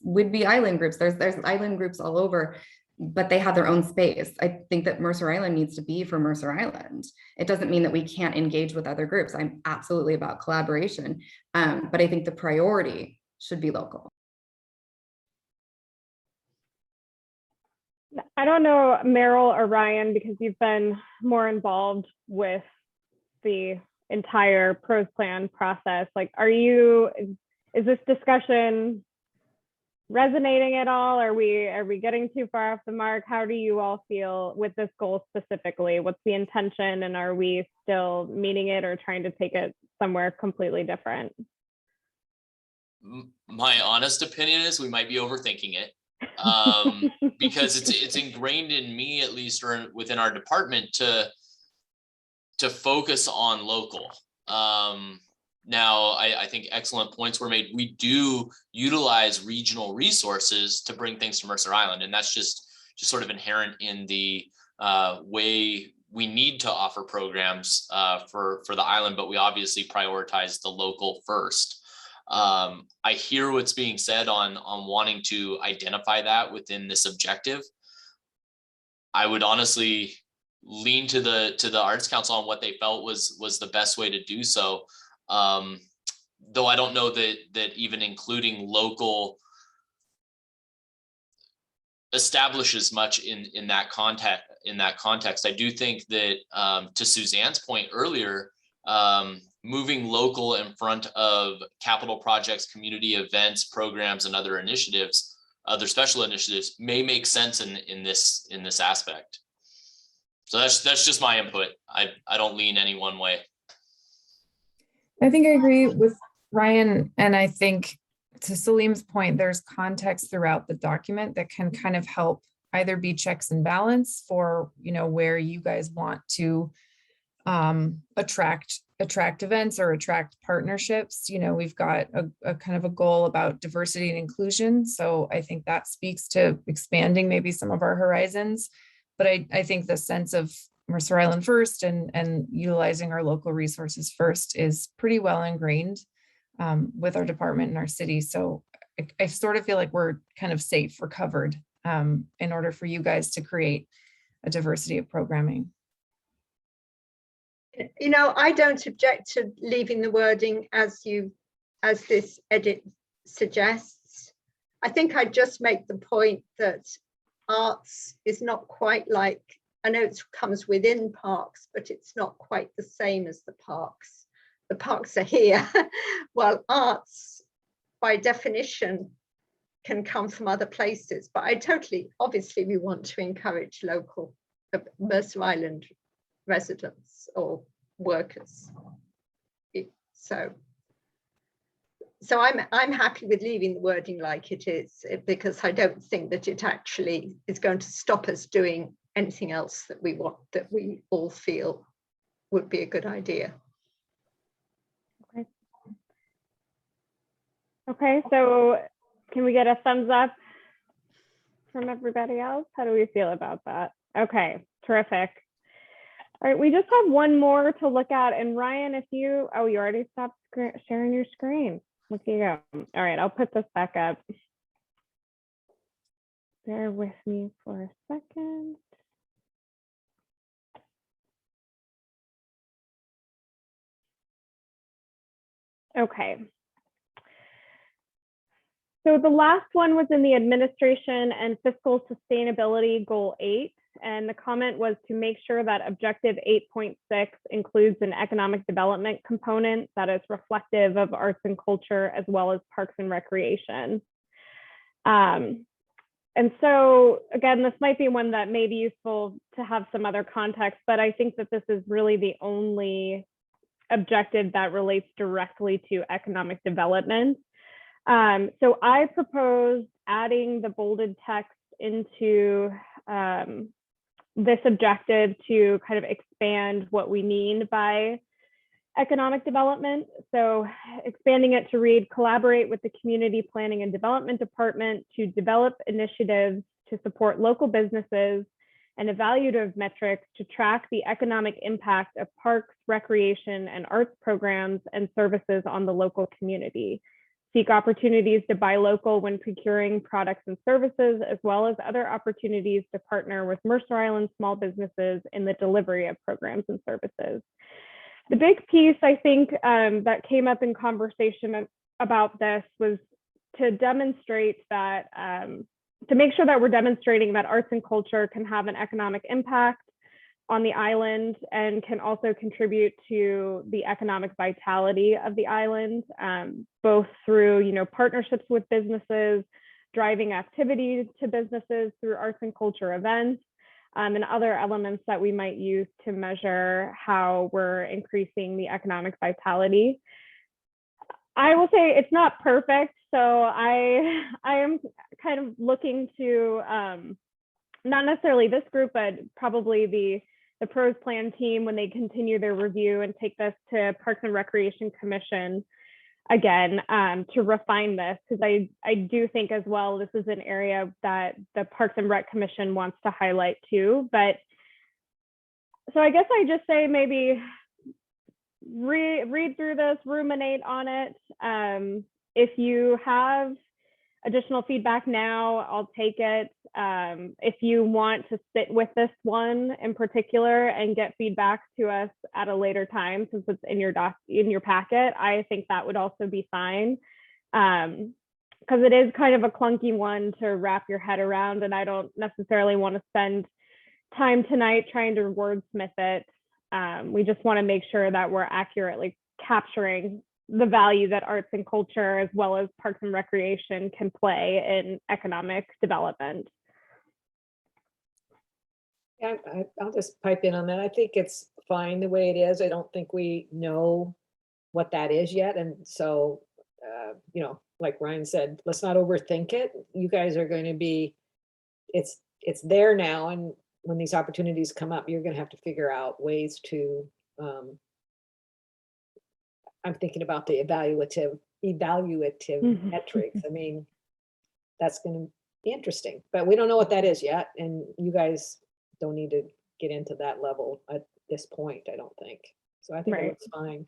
would-be island groups. There's island groups all over, but they have their own space. I think that Mercer Island needs to be for Mercer Island. It doesn't mean that we can't engage with other groups. I'm absolutely about collaboration, but I think the priority should be local. I don't know, Meryl or Ryan, because you've been more involved with the entire pros plan process. Like, is this discussion resonating at all? Are we getting too far off the mark? How do you all feel with this goal specifically? What's the intention, and are we still meeting it or trying to take it somewhere completely different? My honest opinion is we might be overthinking it, because it's ingrained in me, at least, or within our department, to focus on local. Now, I think excellent points were made. We do utilize regional resources to bring things to Mercer Island, and that's just sort of inherent in the way we need to offer programs for the island, but we obviously prioritize the local first. I hear what's being said on wanting to identify that within this objective. I would honestly lean to the Arts Council on what they felt was the best way to do so. Though I don't know that even including local establishes much in that context. I do think that, to Suzanne's point earlier, moving local in front of capital projects, community events, programs, and other initiatives, other special initiatives, may make sense in this aspect. So that's just my input. I don't lean any one way. I think I agree with Ryan. And I think, to Salim's point, there's context throughout the document that can kind of help either be checks and balance for, you know, where you guys want to attract events or attract partnerships. You know, we've got a kind of a goal about diversity and inclusion. So I think that speaks to expanding maybe some of our horizons. But I think the sense of Mercer Island first and utilizing our local resources first is pretty well ingrained with our department and our city. So I sort of feel like we're kind of safe, we're covered in order for you guys to create a diversity of programming. You know, I don't object to leaving the wording as this edit suggests. I think I'd just make the point that arts is not quite like, I know it comes within parks, but it's not quite the same as the parks. The parks are here, while arts, by definition, can come from other places. But obviously we want to encourage local. Mercer Island residents or workers. So I'm happy with leaving the wording like it is, because I don't think that it actually is going to stop us doing anything else that we want, that we all feel would be a good idea. Okay, so can we get a thumbs up from everybody else? How do we feel about that? Okay, terrific. All right, we just have one more to look at. And Ryan, if you, oh, you already stopped sharing your screen. Look at you go. All right, I'll put this back up. Bear with me for a second. Okay. So the last one was in the administration and fiscal sustainability goal 8. And the comment was to make sure that objective 8.6 includes an economic development component that is reflective of arts and culture, as well as parks and recreation. And so again, this might be one that may be useful to have some other context, but I think that this is really the only objective that relates directly to economic development. So I proposed adding the bolded text into this objective to kind of expand what we mean by economic development. So expanding it to read, collaborate with the community planning and development department to develop initiatives to support local businesses and evaluative metrics to track the economic impact of parks, recreation, and arts programs and services on the local community. Seek opportunities to buy local when procuring products and services, as well as other opportunities to partner with Mercer Island small businesses in the delivery of programs and services. The big piece, I think, that came up in conversation about this was to demonstrate that, to make sure that we're demonstrating that arts and culture can have an economic impact on the island and can also contribute to the economic vitality of the island, both through, partnerships with businesses, driving activities to businesses through arts and culture events, and other elements that we might use to measure how we're increasing the economic vitality. I will say it's not perfect, so I am kind of looking to not necessarily this group, but probably the PROS plan team when they continue their review and take this to Parks and Recreation Commission again to refine this, because I do think as well this is an area that the Parks and Rec Commission wants to highlight too. But so I guess I just say maybe read through this, ruminate on it. If you have additional feedback now, I'll take it. If you want to sit with this one in particular and get feedback to us at a later time, since it's in your packet, I think that would also be fine. Because it is kind of a clunky one to wrap your head around, and I don't necessarily want to spend time tonight trying to wordsmith it. We just want to make sure that we're accurately capturing the value that arts and culture, as well as parks and recreation, can play in economic development. Yeah, I'll just pipe in on that. I think it's fine the way it is. I don't think we know what that is yet. And so, like Ryan said, let's not overthink it. You guys are going to be, it's there now. And when these opportunities come up, you're going to have to figure out ways to, I'm thinking about the evaluative metrics. I mean, that's going to be interesting, but we don't know what that is yet. And you guys don't need to get into that level at this point, I don't think. So I think Right. it's fine.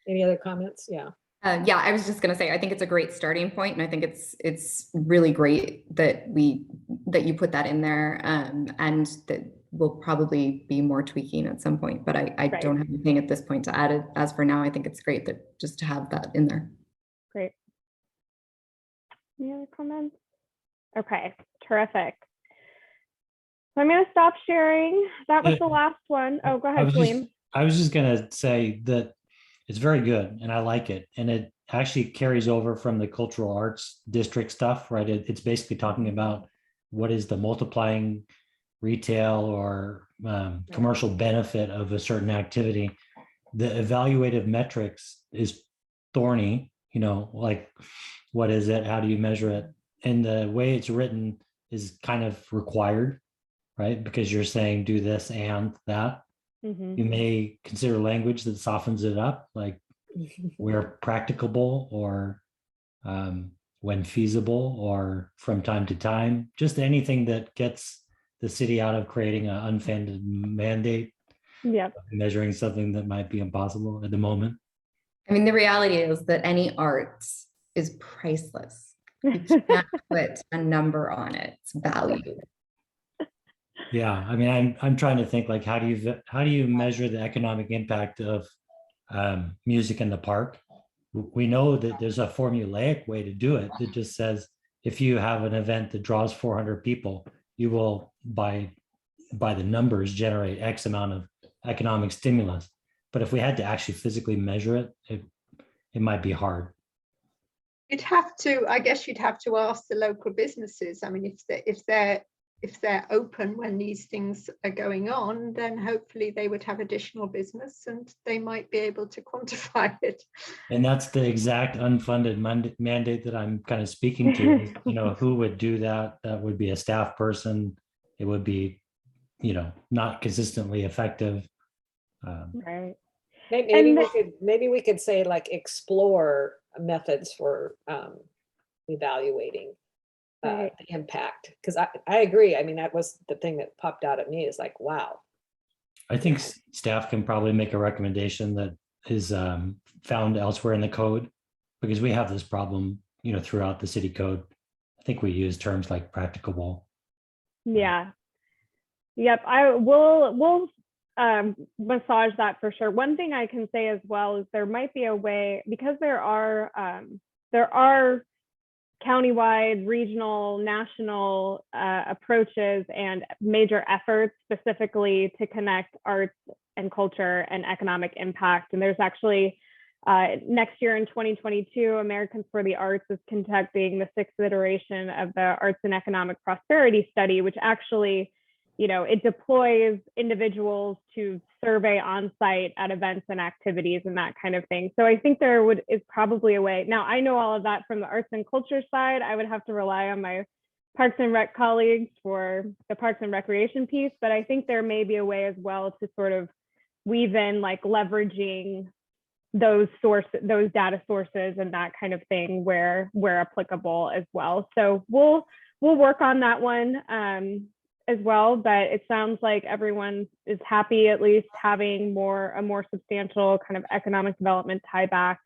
Any other comments? Yeah. Yeah, I was just going to say, I think it's a great starting point, and I think it's really great that you put that in there, and that will probably be more tweaking at some point. But I Right. don't have anything at this point to add it. As for now, I think it's great that just to have that in there. Great. Any other comments? Okay, terrific. So I'm going to stop sharing. That was the last one. Oh, go ahead, Salim. I was just going to say that it's very good and I like it. And it actually carries over from the cultural arts district stuff, right? It's basically talking about what is the multiplying retail or commercial benefit of a certain activity, the evaluative metrics is thorny, like what is it? How do you measure it? And the way it's written is kind of required, right? Because you're saying do this and that. You may consider language that softens it up, like where practicable or when feasible or from time to time, just anything that gets the city out of creating an unfunded mandate, measuring something that might be impossible at the moment. I mean, the reality is that any art is priceless. You can't put a number on its value. Yeah, I mean, I'm trying to think like how do you measure the economic impact of music in the park? We know that there's a formulaic way to do it that just says if you have an event that draws 400 people, you will by the numbers generate X amount of economic stimulus. But if we had to actually physically measure it, it might be hard. I guess you'd have to ask the local businesses. I mean, if they're open when these things are going on, then hopefully they would have additional business and they might be able to quantify it. And that's the exact unfunded mandate that I'm kind of speaking to. Who would do that? That would be a staff person. It would be, not consistently effective. Right. Maybe we could say like explore methods for evaluating the impact, because I agree. I mean, that was the thing that popped out at me is like, wow. I think staff can probably make a recommendation that is found elsewhere in the code, because we have this problem, throughout the city code. I think we use terms like practicable. Yeah. Yep. We'll massage that for sure. One thing I can say as well is there might be a way, because there are countywide, regional, national approaches and major efforts specifically to connect arts and culture and economic impact. And there's actually next year in 2022, Americans for the Arts is conducting the 6th iteration of the Arts and Economic Prosperity Study, which actually, it deploys individuals to survey on site at events and activities and that kind of thing. So I think is probably a way. Now, I know all of that from the arts and culture side. I would have to rely on my Parks and Rec colleagues for the Parks and Recreation piece, but I think there may be a way as well to sort of weave in like leveraging those data sources and that kind of thing where applicable as well. So we'll work on that one as well, but it sounds like everyone is happy at least having a more substantial kind of economic development tie back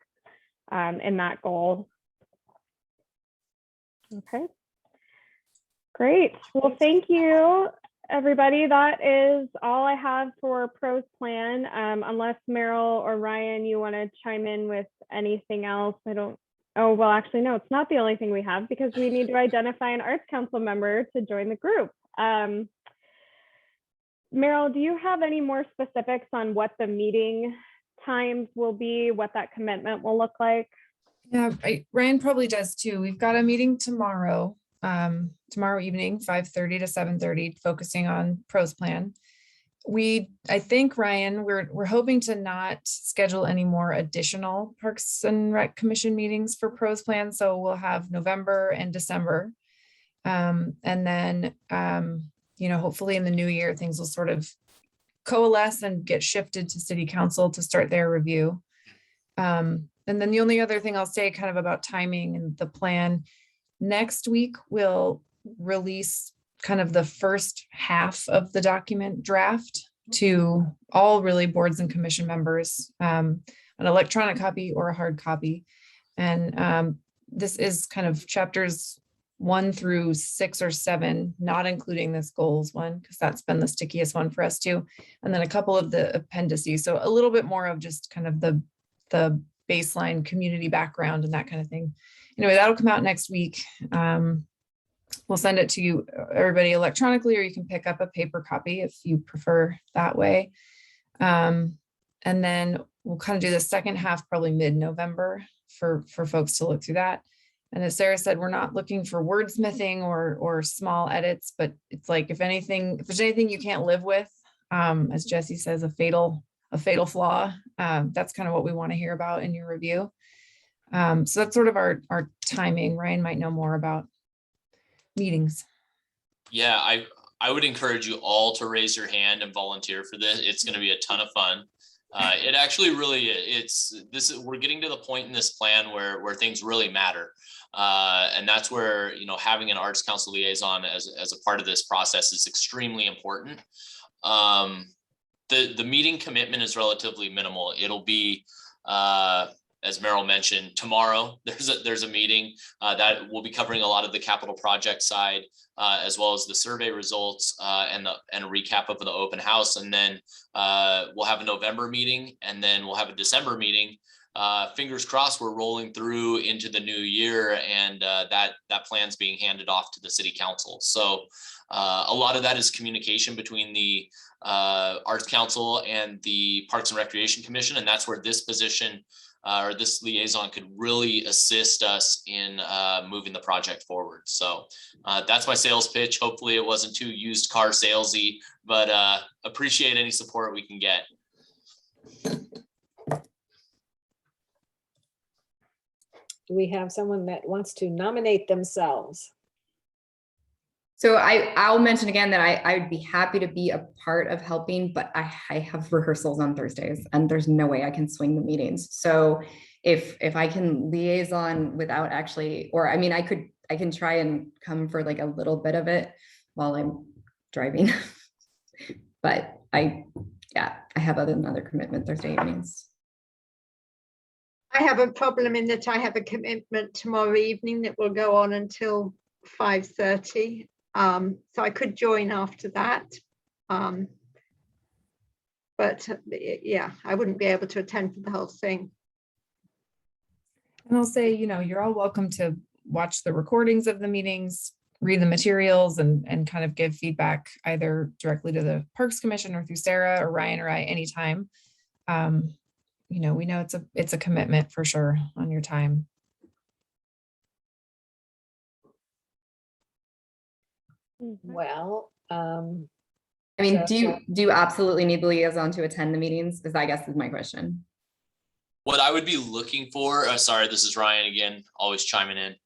in that goal. Okay, great. Well, thank you, everybody. That is all I have for Pro's plan, unless Meryl or Ryan, you want to chime in with anything else. Well, actually, no, it's not the only thing we have, because we need to identify an Arts Council member to join the group. Meryl, do you have any more specifics on what the meeting times will be, what that commitment will look like? Yeah, Ryan probably does too. We've got a meeting tomorrow evening, 5:30 to 7:30, focusing on Pro's plan. I think, Ryan, we're hoping to not schedule any more additional Parks and Rec Commission meetings for Pro's plan. So we'll have November and December. And then, hopefully in the new year, things will sort of coalesce and get shifted to City Council to start their review. And then the only other thing I'll say kind of about timing and the plan, next week we'll release kind of the first half of the document draft to all really boards and commission members, an electronic copy or a hard copy. And this is kind of chapters 1 through 6 or 7, not including this goals one, because that's been the stickiest one for us too. And then a couple of the appendices. So a little bit more of just kind of the baseline community background and that kind of thing. Anyway, that'll come out next week. We'll send it to you, everybody, electronically, or you can pick up a paper copy if you prefer that way. And then we'll kind of do the second half, probably mid-November for folks to look through that. And as Sarah said, we're not looking for wordsmithing or small edits, but it's like, if there's anything you can't live with, as Jesse says, a fatal flaw, that's kind of what we want to hear about in your review. So that's sort of our timing. Ryan might know more about meetings. Yeah, I would encourage you all to raise your hand and volunteer for this. It's going to be a ton of fun. It actually really, we're getting to the point in this plan where things really matter. And that's where, having an Arts Council liaison as a part of this process is extremely important. The meeting commitment is relatively minimal. It'll be, as Meryl mentioned, tomorrow there's a meeting that will be covering a lot of the capital project side, as well as the survey results and a recap of the open house. And then we'll have a November meeting, and then we'll have a December meeting. Fingers crossed, we're rolling through into the new year, and that plan's being handed off to the city council. So a lot of that is communication between the Arts Council and the Parks and Recreation Commission, and that's where this position or this liaison could really assist us in moving the project forward. So that's my sales pitch. Hopefully it wasn't too used car salesy, but appreciate any support we can get. Do we have someone that wants to nominate themselves? So I'll mention again that I would be happy to be a part of helping, but I have rehearsals on Thursdays and there's no way I can swing the meetings. So if I can liaison without actually, or I mean, I can try and come for like a little bit of it while I'm driving. But I have another commitment Thursday evenings. I have a problem in that I have a commitment tomorrow evening that will go on until 5:30. So I could join after that. But yeah, I wouldn't be able to attend for the whole thing. And I'll say, you're all welcome to watch the recordings of the meetings, read the materials, and kind of give feedback either directly to the Parks Commission or through Sarah or Ryan or I anytime. We know it's a commitment for sure on your time. Well, I mean, do you absolutely need the liaison to attend the meetings? Is I guess is my question. What I would be looking for, sorry, this is Ryan again, always chiming in.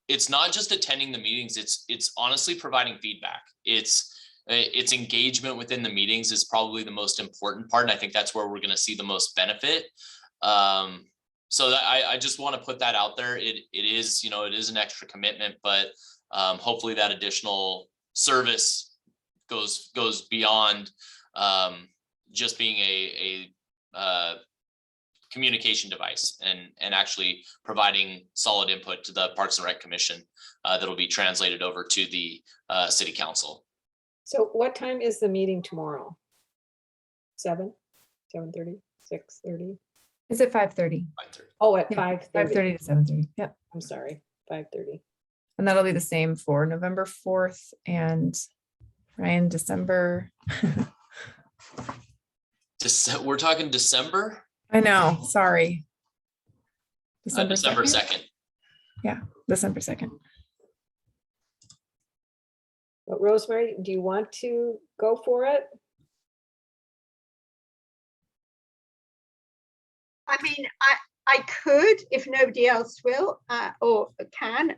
It's not just attending the meetings, it's honestly providing feedback. It's engagement within the meetings is probably the most important part. And I think that's where we're going to see the most benefit. So that I just want to put that out there. It is an extra commitment, but hopefully that additional service goes beyond just being a communication device and actually providing solid input to the Parks and Rec Commission that'll be translated over to the City Council. so what time is the meeting tomorrow? 7:30, 6:30? Is it 5:30? Oh, at Yeah, 5:30. 5:30 to 7:30. Yep. I'm sorry, 5:30. And that'll be the same for November 4th and Ryan, December. We're talking December? I know, sorry. December 2nd. Yeah, December 2nd. But Rosemary, do you want to go for it? I mean, I could if nobody else will or can.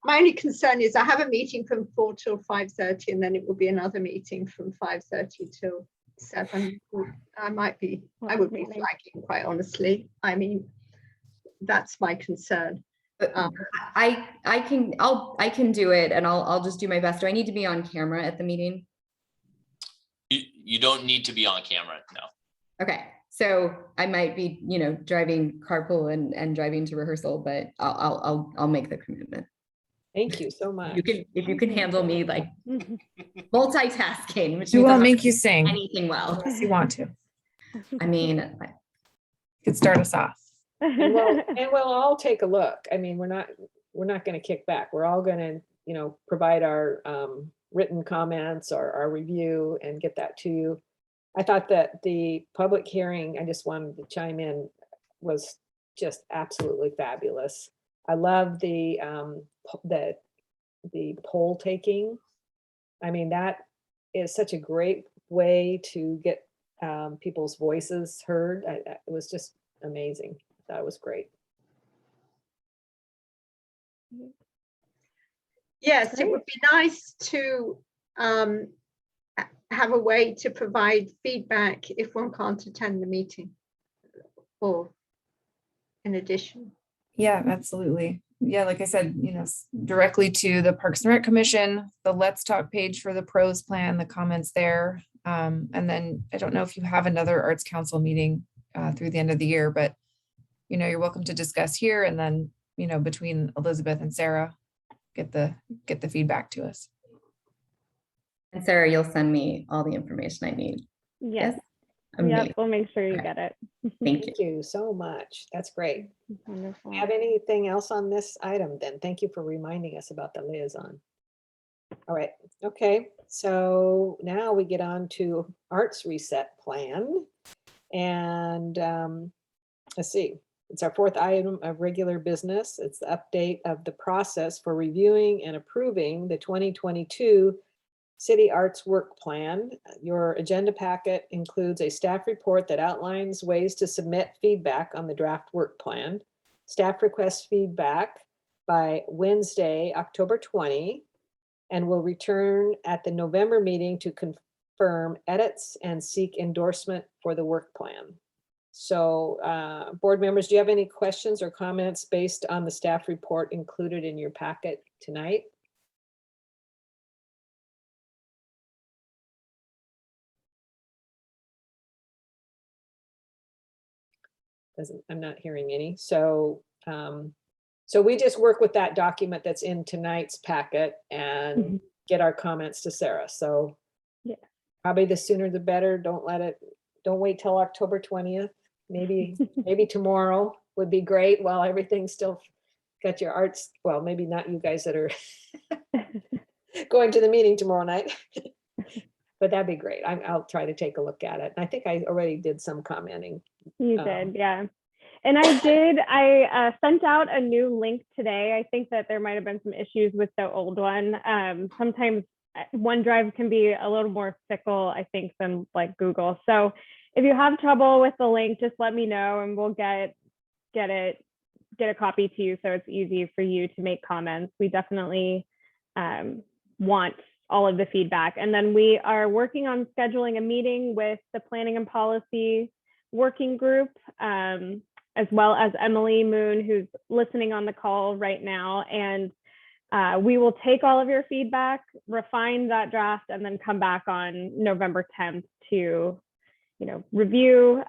My only concern is I have a meeting from 4 till 5:30, and then it will be another meeting from 5:30 till 7. I would be flagging, quite honestly. I mean, that's my concern. I can do it, and I'll just do my best. Do I need to be on camera at the meeting? You don't need to be on camera, no. Okay, so I might be, driving carpool and driving to rehearsal, but I'll make the commitment. Thank you so much. If you can handle me like multitasking, which We means won't I'll make you sing anything well. if you want to. I mean, You could start us off. And we'll all take a look. I mean, we're not going to kick back. We're all going to, provide our written comments or our review and get that to you. I thought that the public hearing, I just wanted to chime in, was just absolutely fabulous. I love the poll taking. I mean, that is such a great way to get people's voices heard. It was just amazing. That was great. Yes, it Great. would be nice to have a way to provide feedback if one can't attend the meeting, or in addition. Yeah, absolutely. Yeah, like I said, directly to the Parks and Rec Commission, the Let's Talk page for the pros plan, the comments there. And then I don't know if you have another Arts Council meeting through the end of the year, but you're welcome to discuss here, and then, between Elizabeth and Sarah, get the feedback to us. And Sarah, you'll send me all the information I need. Yes. Amazing. Yep, we'll make sure you Okay. get it. Thank you. Thank you so much. That's great. Wonderful. Have anything else on this item then? Thank you for reminding us about the liaison. All right, okay, so now we get on to Arts Reset Plan. And let's see, it's our fourth item of regular business. It's the update of the process for reviewing and approving the 2022 City Arts Work Plan. Your agenda packet includes a staff report that outlines ways to submit feedback on the draft work plan. Staff requests feedback by Wednesday, October 20, and will return at the November meeting to confirm edits and seek endorsement for the work plan. So board members, do you have any questions or comments based on the staff report included in your packet tonight? I'm not hearing any. So so we just work with that document that's in tonight's packet and get our comments to Sarah. So yeah, probably the sooner the better. Don't wait till October 20th. Maybe tomorrow would be great while everything's still got your arts. Well, maybe not you guys that are going to the meeting tomorrow night. But that'd be great. I'll try to take a look at it. And I think I already did some commenting. You did, yeah. And I sent out a new link today. I think that there might have been some issues with the old one. Sometimes OneDrive can be a little more fickle, I think, than like Google. So if you have trouble with the link, just let me know and we'll get a copy to you so it's easy for you to make comments. We definitely want all of the feedback. And then we are working on scheduling a meeting with the Planning and Policy Working Group, as well as Emily Moon, who's listening on the call right now. And we will take all of your feedback, refine that draft, and then come back on November 10th to, review,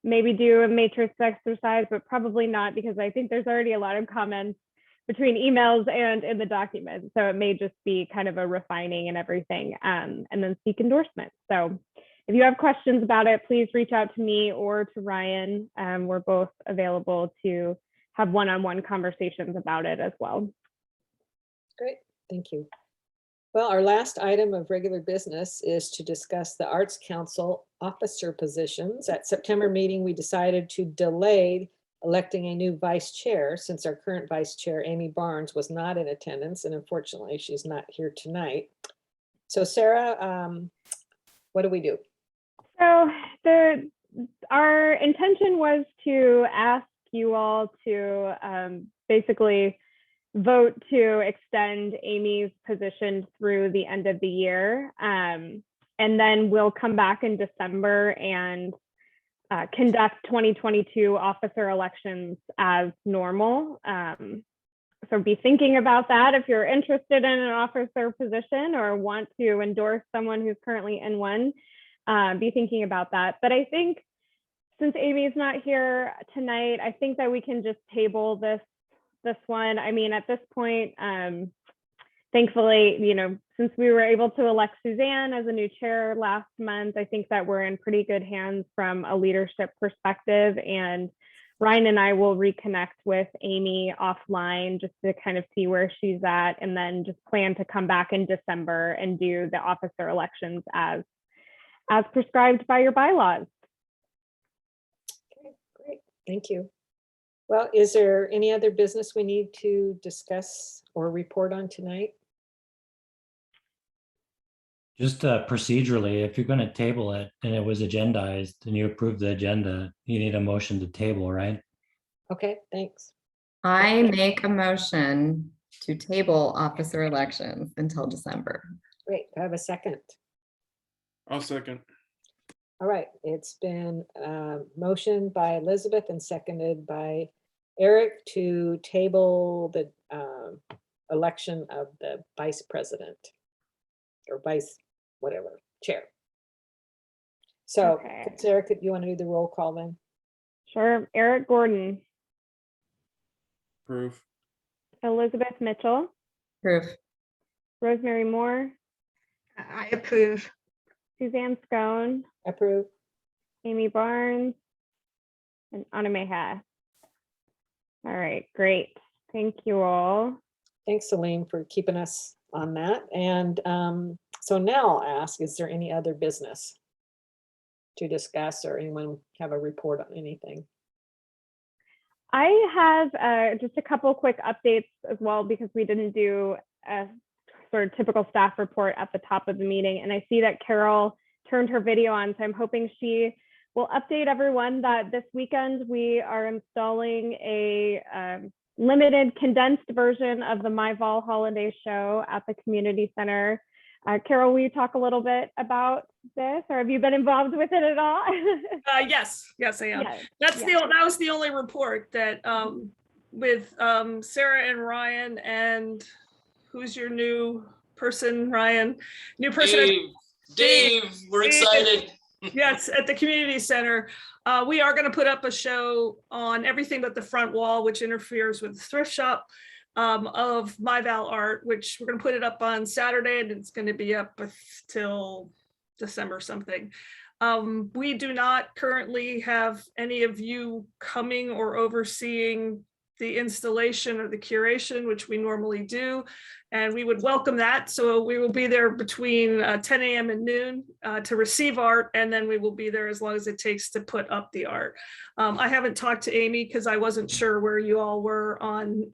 maybe do a matrix exercise, but probably not, because I think there's already a lot of comments between emails and in the document. So it may just be kind of a refining and everything, and then seek endorsement. So if you have questions about it, please reach out to me or to Ryan. We're both available to have one-on-one conversations about it as well. Great, thank you. Well, our last item of regular business is to discuss the Arts Council officer positions. At September meeting, we decided to delay electing a new vice chair since our current vice chair, Amy Barnes, was not in attendance, and unfortunately, she's not here tonight. So Sarah, what do we do? So our intention was to ask you all to basically vote to extend Amy's position through the end of the year. And then we'll come back in December and conduct 2022 officer elections as normal. So be thinking about that if you're interested in an officer position or want to endorse someone who's currently in one. Be thinking about that. But I think since Amy's not here tonight, I think that we can just table this one. I mean, at this point, thankfully, since we were able to elect Suzanne as a new chair last month, I think that we're in pretty good hands from a leadership perspective. And Ryan and I will reconnect with Amy offline just to kind of see where she's at, and then just plan to come back in December and do the officer elections as prescribed by your bylaws. Okay, great, thank you. Well, is there any other business we need to discuss or report on tonight? Just procedurally, if you're going to table it and it was agendized and you approve the agenda, you need a motion to table, right? Okay, thanks. I make a motion to table officer elections until December. Great, I have a second. I'll second. All right, it's been motioned by Elizabeth and seconded by Eric to table the election of the vice president or vice whatever, chair. So, Okay. Sarah, could you want to do the roll call then? Sure. Eric Gordon, Approve. Elizabeth Mitchell, Proof. Rosemary Moore, I approve. Suzanne Scone, Approve. Amy Barnes, and Anna Mayha. All right, great. Thank you all. Thanks, Celine, for keeping us on that. And so now I'll ask, is there any other business to discuss or anyone have a report on anything? I have just a couple quick updates as well, because we didn't do a sort of typical staff report at the top of the meeting. And I see that Carol turned her video on, so I'm hoping she will update everyone that this weekend we are installing a limited condensed version of the My Vol Holiday Show at the community center. Carol, will you talk a little bit about this, or have you been involved with it at all? Yes, I am. Yes, That yes. was the only report that with Sarah and Ryan, and who's your new person, Ryan? New person. Dave, we're excited. Yes, at the community center. We are going to put up a show on everything but the front wall, which interferes with the thrift shop, of My Val art, which we're going to put it up on Saturday, and it's going to be up till December something. We do not currently have any of you coming or overseeing the installation or the curation, which we normally do, and we would welcome that. So we will be there between 10 a.m. and noon to receive art, and then we will be there as long as it takes to put up the art. I haven't talked to Amy because I wasn't sure where you all were on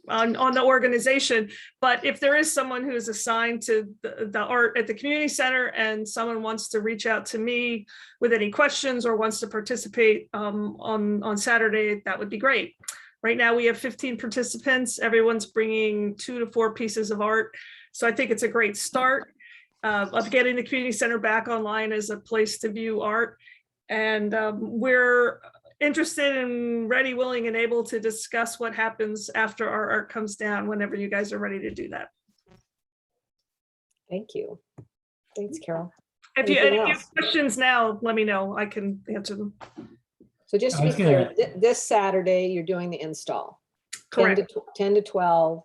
the organization, but if there is someone who is assigned to the art at the community center and someone wants to reach out to me with any questions or wants to participate on Saturday, that would be great. Right now we have 15 participants. Everyone's bringing 2 to 4 pieces of art. So I think it's a great start of getting the community center back online as a place to view art. And we're interested and ready, willing, and able to discuss what happens after our art comes down whenever you guys are ready to do that. Thank you. Thanks, Carol. If you Anything have else? questions now, let me know. I can answer them. So just to I be was clear, gonna- this Saturday, you're doing the install. Correct. 10 to 12.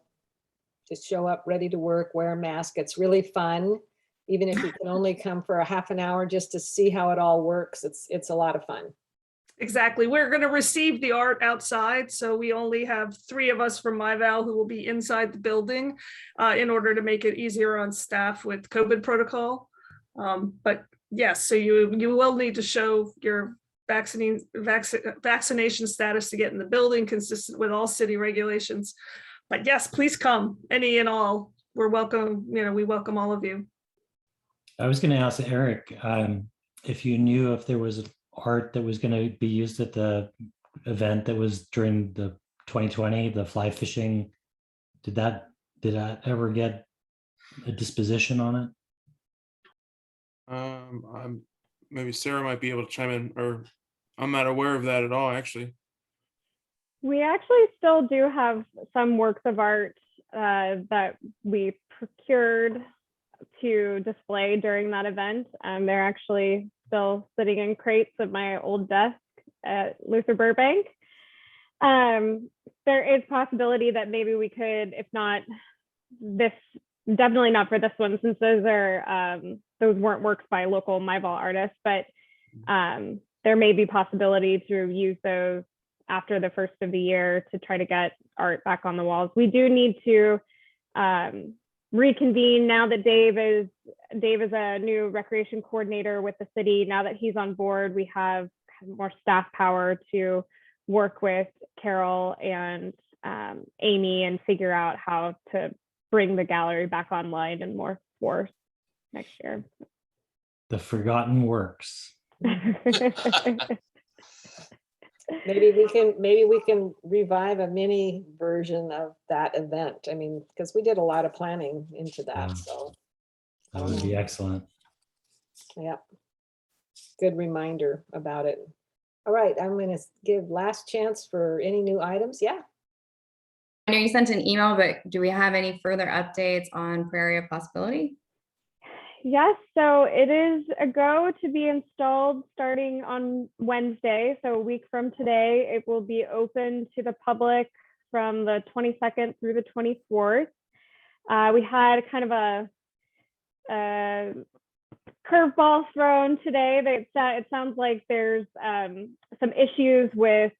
Just show up ready to work, wear a mask. It's really fun. Even if you can only come for a half an hour just to see how it all works, it's a lot of fun. Exactly. We're going to receive the art outside. So we only have 3 of us from MyVal who will be inside the building in order to make it easier on staff with COVID protocol. But yes, so you will need to show your vaccination status to get in the building, consistent with all city regulations. But yes, please come, any and all. We're welcome. We welcome all of you. I was going to ask Eric if you knew if there was art that was going to be used at the event that was during the 2020, the fly fishing. Did that ever get a disposition on it? Maybe Sarah might be able to chime in, or I'm not aware of that at all, actually. We actually still do have some works of art that we procured to display during that event. They're actually still sitting in crates at my old desk at Luther Burbank. There is possibility that maybe we could, if not this, definitely not for this one, since those weren't works by local MyVal artists, but there may be possibility to use those after the first of the year to try to get art back on the walls. We do need to reconvene now that Dave is a new recreation coordinator with the city. Now that he's on board, we have more staff power to work with Carol and Amy and figure out how to bring the gallery back online in more force next year. The forgotten works. Maybe we can revive a mini version of that event. I mean, because we did a lot of planning into that, Yeah. so. That would be excellent. Yeah. Good reminder about it. All right, I'm going to give last chance for any new items. Yeah. I know you sent an email, but do we have any further updates on Prairie of Possibility? Yes, so it is a go to be installed starting on Wednesday. So a week from today, it will be open to the public from the 22nd through the 24th. We had kind of a curveball thrown today. It sounds like there's some issues with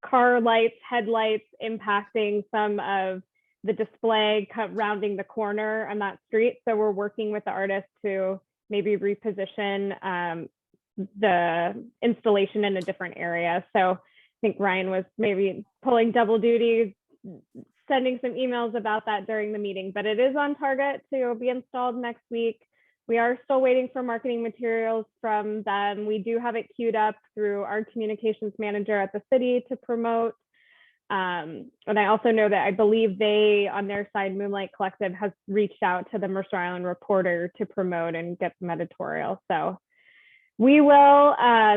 car lights, headlights impacting some of the display rounding the corner on that street. So we're working with the artist to maybe reposition the installation in a different area. So I think Ryan was maybe pulling double duty, sending some emails about that during the meeting, but it is on target to be installed next week. We are still waiting for marketing materials from them. We do have it queued up through our communications manager at the city to promote. And I also know that I believe they, on their side, Moonlight Collective, has reached out to the Mercer Island Reporter to promote and get some editorial. So we will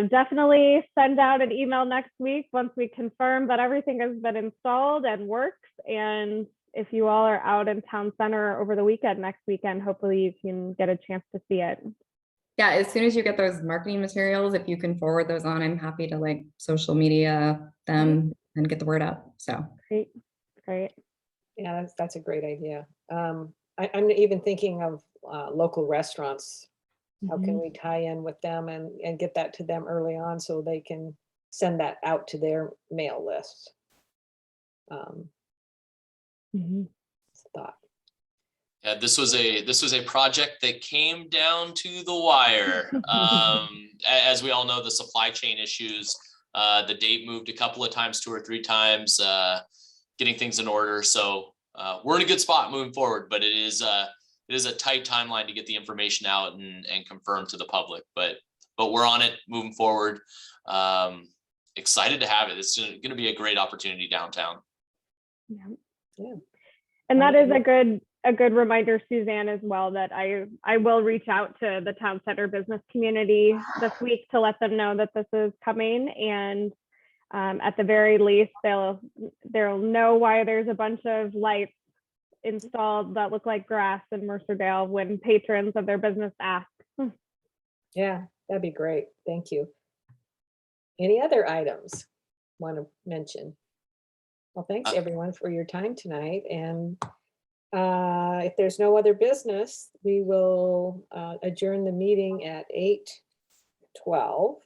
definitely send out an email next week once we confirm that everything has been installed and works. And if you all are out in town center over the weekend, next weekend, hopefully you can get a chance to see it. Yeah, as soon as you get those marketing materials, if you can forward those on, I'm happy to like social media them and get the word out. So Great, great. Yeah, that's a great idea. I'm even thinking of local restaurants. How can we tie in with them and get that to them early on so they can send that out to their mail list? Thought. Yeah, this was a project that came down to the wire. As we all know, the supply chain issues, the date moved a couple of times, 2 or 3 times, getting things in order. So we're in a good spot moving forward, but it is a tight timeline to get the information out and confirm to the public. But we're on it, moving forward. Excited to have it. It's going to be a great opportunity downtown. Yeah. And that is a good reminder, Suzanne, as well, that I will reach out to the town center business community this week to let them know that this is coming. And at the very least, they'll know why there's a bunch of lights installed that look like grass in Mercerdale when patrons of their business ask. Yeah, that'd be great. Thank you. Any other items want to mention? Well, thanks everyone for your time tonight. And if there's no other business, we will adjourn the meeting at 8:12.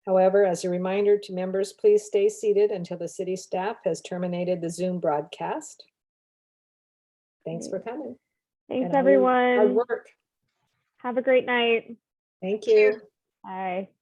However, as a reminder to members, please stay seated until the city staff has terminated the Zoom broadcast. Thanks for coming. Thanks, and everyone. Hard work. Have a great night. Thank you. Bye.